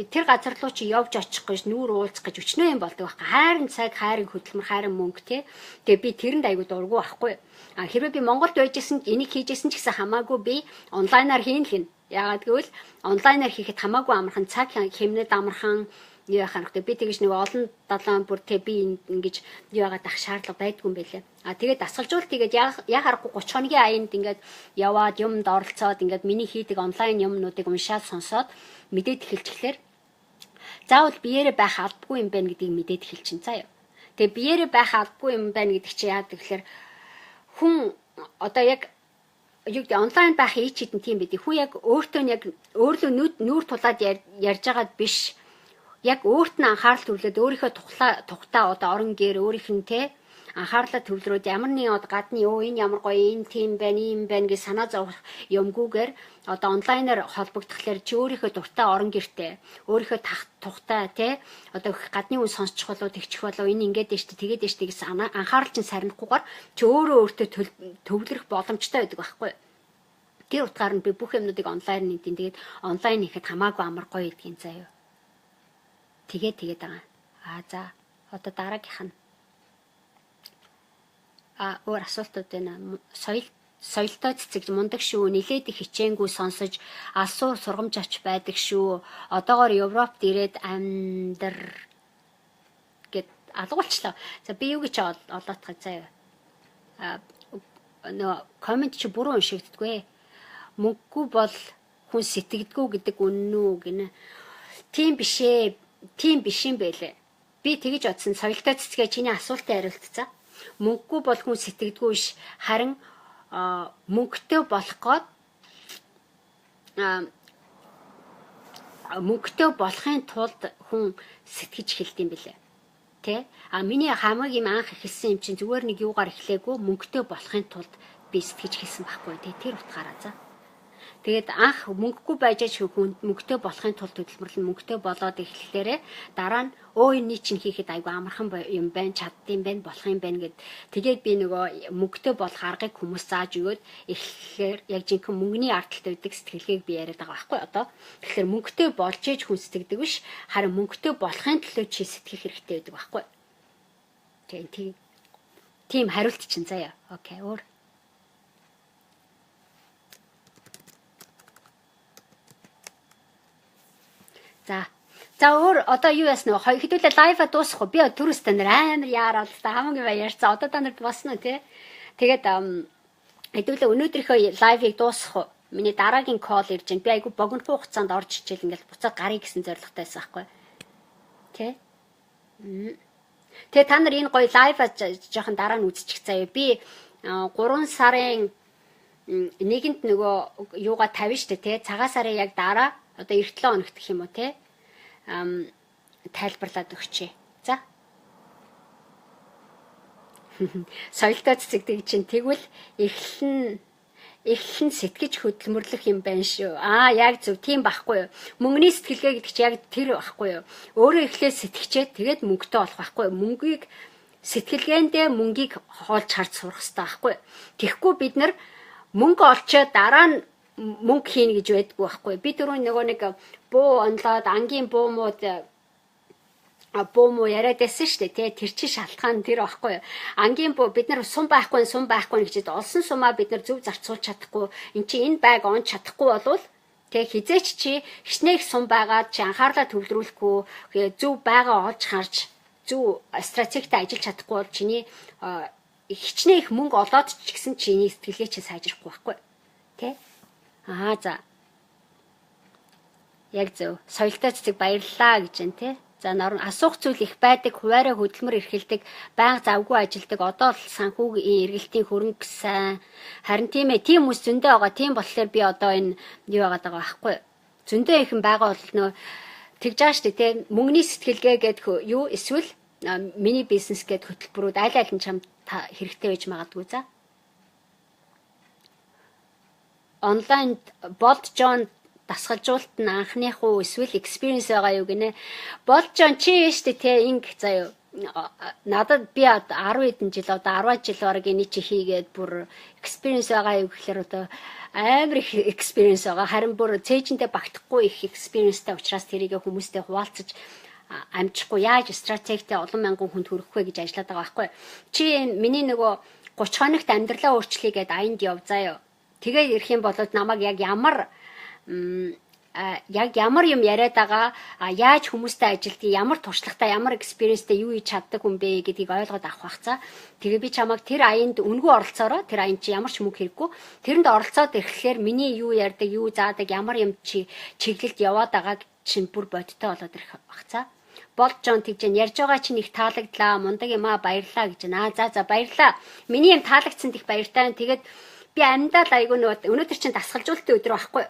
тэр газар руу чи явж очих гэж нүүр уулзах гэж өчнөө юм болдог байхгүй. Хайрын цаг, хайрын хөдөлмөр, хайрын мөнгө те. Тэгээ би тэрэнд аягүй дургу байхгүй. Хэрвээ би Монголд байжсэн энийг хийжсэн ч гэсэн хамаагүй би онлайнаар хийн л гин. Яагаад гэвэл онлайнаар хийхэд хамаагүй амархан цаг хэмнээд амархан юу яхах хэрэгтэй. Би тэгэж нэг олон 7 бүр те би ингэж юу яагаад ах шаардлага байдгүй юм байлээ. Тэгээд дасгалжуулт тэгээд яа харахгүй 30 хоногийн аянд ингээд яваад юмд оролцоод ингээд миний хийдэг онлайн юмнуудыг уншаад сонсоод мэдээд эхэлчихлээр заавал биеэрээ байх албагүй юм байна гэдгийг мэдээд эхэлчин заяа. Тэгээ биеэрээ байх албагүй юм байна гэдэг чи яа тэгэхээр хүн одоо яг юу гэдэг онлайн байх ий чидэн тийм байдаг. Хүн яг өөртөө яг өөрлөө нүүр тулаад ярьж байгаад биш. Яг өөрт нь анхаарал төвлөөд өөрийнхөө тухтаа одоо орон гэр өөрийнх нь те анхаарлаа төвлөрөөд ямар нэгэн гадны энэ ямар гоё энэ тийм байна ийм байна гэж санаа зовох юмгүйгээр одоо онлайнаар холбогдохлоор чи өөрийнхөө дуртай орон гэртэй өөрийнхөө тухтай те одоо гадны хүн сонсчих болоо тэгчих болоо энэ ингээд дэжтэй тэгээд дэжтэй гэж анхаарал чинь сарнихгүйгээр чи өөртөө төвлөрөх боломжтой байдаг байхгүй. Тэр утгаар нь би бүх юмнуудыг онлайн нэгдэн тэгээд онлайн хийхэд хамаагүй амар гоё гэдгийг заяа. Тэгээд байгаа. За одоо дараагийнх нь өөр асуултууд байна. Соёлтой цэцэгж мундаг шүү. Нилээд их хичээнгүй сонсож алсуур сургамж авч байдаг шүү. Одоогоор Европт ирээд гэд алгуулчлаа. За би юу гэж олоотгоо заяа. Комент чи буруу уншигддгүй. Мөнгөгүй бол хүн сэтгэдэггүй гэдэг үнэн үү гинэ. Тийм биш юм байлээ. Би тэгэж бодсон. Соёлтой цэцгээ чиний асуултанд хариултцаа. Мөнгөгүй бол хүн сэтгэдэггүй биш. Харин мөнгөтэй болохын тулд хүн сэтгэж эхэлт юм бэлээ. Тэ? Миний хамгийн анх эхэлсэн юм чинь зүгээр нэг юугаар эхлэегүй мөнгөтэй болохын тулд би сэтгэж эхэлсэн байхгүй тий. Тэр утгаараа за. Тэгээд анх мөнгөгүй байж хүн мөнгөтэй болохын тулд хөдөлмөрлөн мөнгөтэй болоод эхлэхлээрээ дараа нь энэ чинь хийхэд айгүй амархан юм байна, чаддсан байна, болох юм байна гэд. Тэгээд би нөгөө мөнгөтэй болох аргыг хүмүүс зааж өгөөд эхлэхээр яг жинхэнэ мөнгөний ардталтай байдаг сэтгэлгээг би яриад байгаа байхгүй одоо. Тэгэхээр мөнгөтэй болж ээж хүн сэтгэдэг биш, харин мөнгөтэй болохын төлөө чи сэтгэх хэрэгтэй байдаг байхгүй. Тийм хариулт чинь заяа. Окей, өөр. За өөр одоо юу ясна вэ? Хэдүүлээ лайва дуусах уу? Би түрүүс та нар амар яарал та хамгийн баярцаа. Одоо та нарт босно тий. Тэгээд хэдүүлээ өнөөдрийнхөө лайвыг дуусах уу? Миний дараагийн кол ирж байна. Би айгу богино хугацаанд орж ичээл ингээл буцаад гарыг гэсэн зорилготой байсан байхгүй. Тий. Тэгээ та нар энэ гоё лайва жоохон дараа нь үзчих заяа. Би 3 сарын 1-нд нөгөө юугаа тавина штэ тий. Цагаан сарын яг дараа одоо 7 хоногт гэх юм уу тий. Тайлбарлаад өгчээ. За. Соёлтой цэцэгдэг чинь тэгвэл эхлэн сэтгэж хөдөлмөрлөх юм байна шүү. Яг зөв тийм байхгүй юу. Мөнгөний сэтгэлгээ гэдэг чинь яг тэр байхгүй юу. Өөрөө эхлээд сэтгэчээд тэгээд мөнгөтэй болох байхгүй юу. Мөнгийг сэтгэлгээндээ мөнгийг хоолж харж сурах хэрэгтэй байхгүй юу. Тэгэхгүй бид нар мөнгө олчоод дараа нь мөнгө хийнэ гэж байдгүй байхгүй. Би түрүү нөгөө нэг буу онлоод ангийн буумууд бөөм яриад байсан шүү дээ. Тэр чинь шалтгаан тэр байхгүй юу? Ангийн бөө бид нар сум байхгүй гэж олсон сумаа бид нар зөв зарцуулж чадахгүй. Эн чинь энэ байг онч чадахгүй болвол хизээч чи хичнээн сум байгаад чи анхаарлаа төвлөрүүлэхгүй зөв байгаа олж харж зөв стратегтэй ажиллаж чадахгүй бол чиний хичнээн их мөнгө олоод ч гэсэн чиний сэтгэлгээ чи сайжрахгүй байхгүй. Тэ? За. Яг зөв. Соёлтой цэцэг баярлалаа гэж байна те. За асуух зүйл их байдаг, хуваараа хөдөлмөр эрхэлдэг, байнга завгүй ажилдаг, одоо л санхүүгийн эргэлтийн хөрөнгө сайн. Харин тийм ээ, тийм хүмүүс зөндөө байгаа. Тийм болохоор би одоо энэ юу яагаад байгаа байхгүй. Зөндөө ихэн байгаа бол нөө тэгж байгаа шүү дээ, те. Мөнгөний сэтгэлгээ гэдэг юу эсвэл мини бизнес гэдэг хөтөлбөрүүд аль нь чамд хэрэгтэй байж магадгүй за. Онлайнд болд Джон дасгалжуулалт нь анхных уу эсвэл experience байгаа юу гинэ. Болж Джон чи штэ те инг заяа. Надад би 10 хэдэн жил одоо 10 жил бараг эний чи хийгээд бүр experience байгаа юу гэхээр одоо амар их experience байгаа. Харин бүр цээжинтэй багтахгүй их experienceтэй учраас тэрийг хүмүүстэй хуваалцаж амжихгүй яаж стратегтэй олон мянган хүнд хүргэх вэ гэж ажиллаад байгаа байхгүй. Чи миний нөгөө 30 хоногт амьдралаа өөрчлөе гэд аянд яв заяа. Тэгээ ирэх юм бол намайг яг ямар юм яриад байгаа яаж хүмүүстэй ажилдгийг ямар туршлагатай ямар экспириенстэй юу хийж чаддаг хүн бэ гэдгийг ойлгоод авах бахцаа. Тэгээ би чамайг тэр аянд үнгүй оролцоороо тэр аянд чи ямар ч мөнгө хэрэггүй тэрэнд оролцоод ирэхлээр миний юу ярьдаг юу заадаг ямар юм чи чиглэлд яваад байгааг чинь бүр бодиттой болоод ирэх бахцаа. Болд Джон тэгж ярьж байгаа чинь их таалагдлаа мундаг юм баярлаа гэж байна. За баярлаа. Миний юм таалагдсанд их баяртай. Тэгээд би амьдаа л айгүй өнөөдөр чинь дасгалжуулалтын өдөр байхгүй.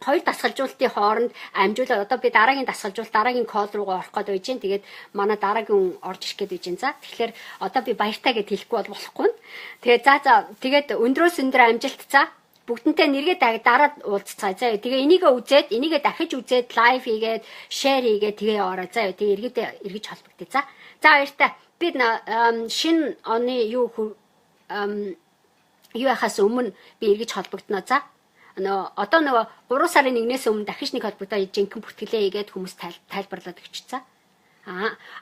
Хоёр дасгалжуулалтын хооронд амжуулаад одоо би дараагийн дасгалжуулалт дараагийн кол руугаа орох гээд байж гэн. Тэгээд манай дараагийн орж ирэх гээд байж гэн. За тэгэхээр одоо би баяртай гэж хэлэхгүй бол болохгүй. Тэгээд тэгээд өндрөөс өндөр амжилт за бүгдэнтэй нэргээ дараа уулзцаа. За тэгээ энийгээ дахиж үзээд лайв хийгээд шеэр хийгээд тэгээ яваарай. За тэгээ эргэж холбогдъё. За баяртай. Би шинэ оны юу яхаас өмнө би эргэж холбогдно. За одоо нөгөө 3 сарын 1-ээс өмнө дахиж нэг холбогдоо жинхэнэ бүртгэлээ хийгээд хүмүүс тайлбарлаад өгчихсэн.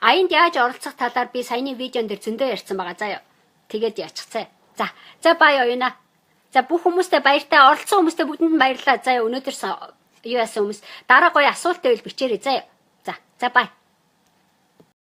Аянд яаж оролцох талаар би саяны видеон дээр зөндөө ярьсан байгаа. За тэгээд яачихцээ. За бай оюуна. За бүх хүмүүстээ баяртай оролцсон хүмүүстээ бүгдэнд нь баярлалаа. За өнөөдөр юу яасан хүмүүс дараа гоё асуулт байвал бичээрэй. За бай.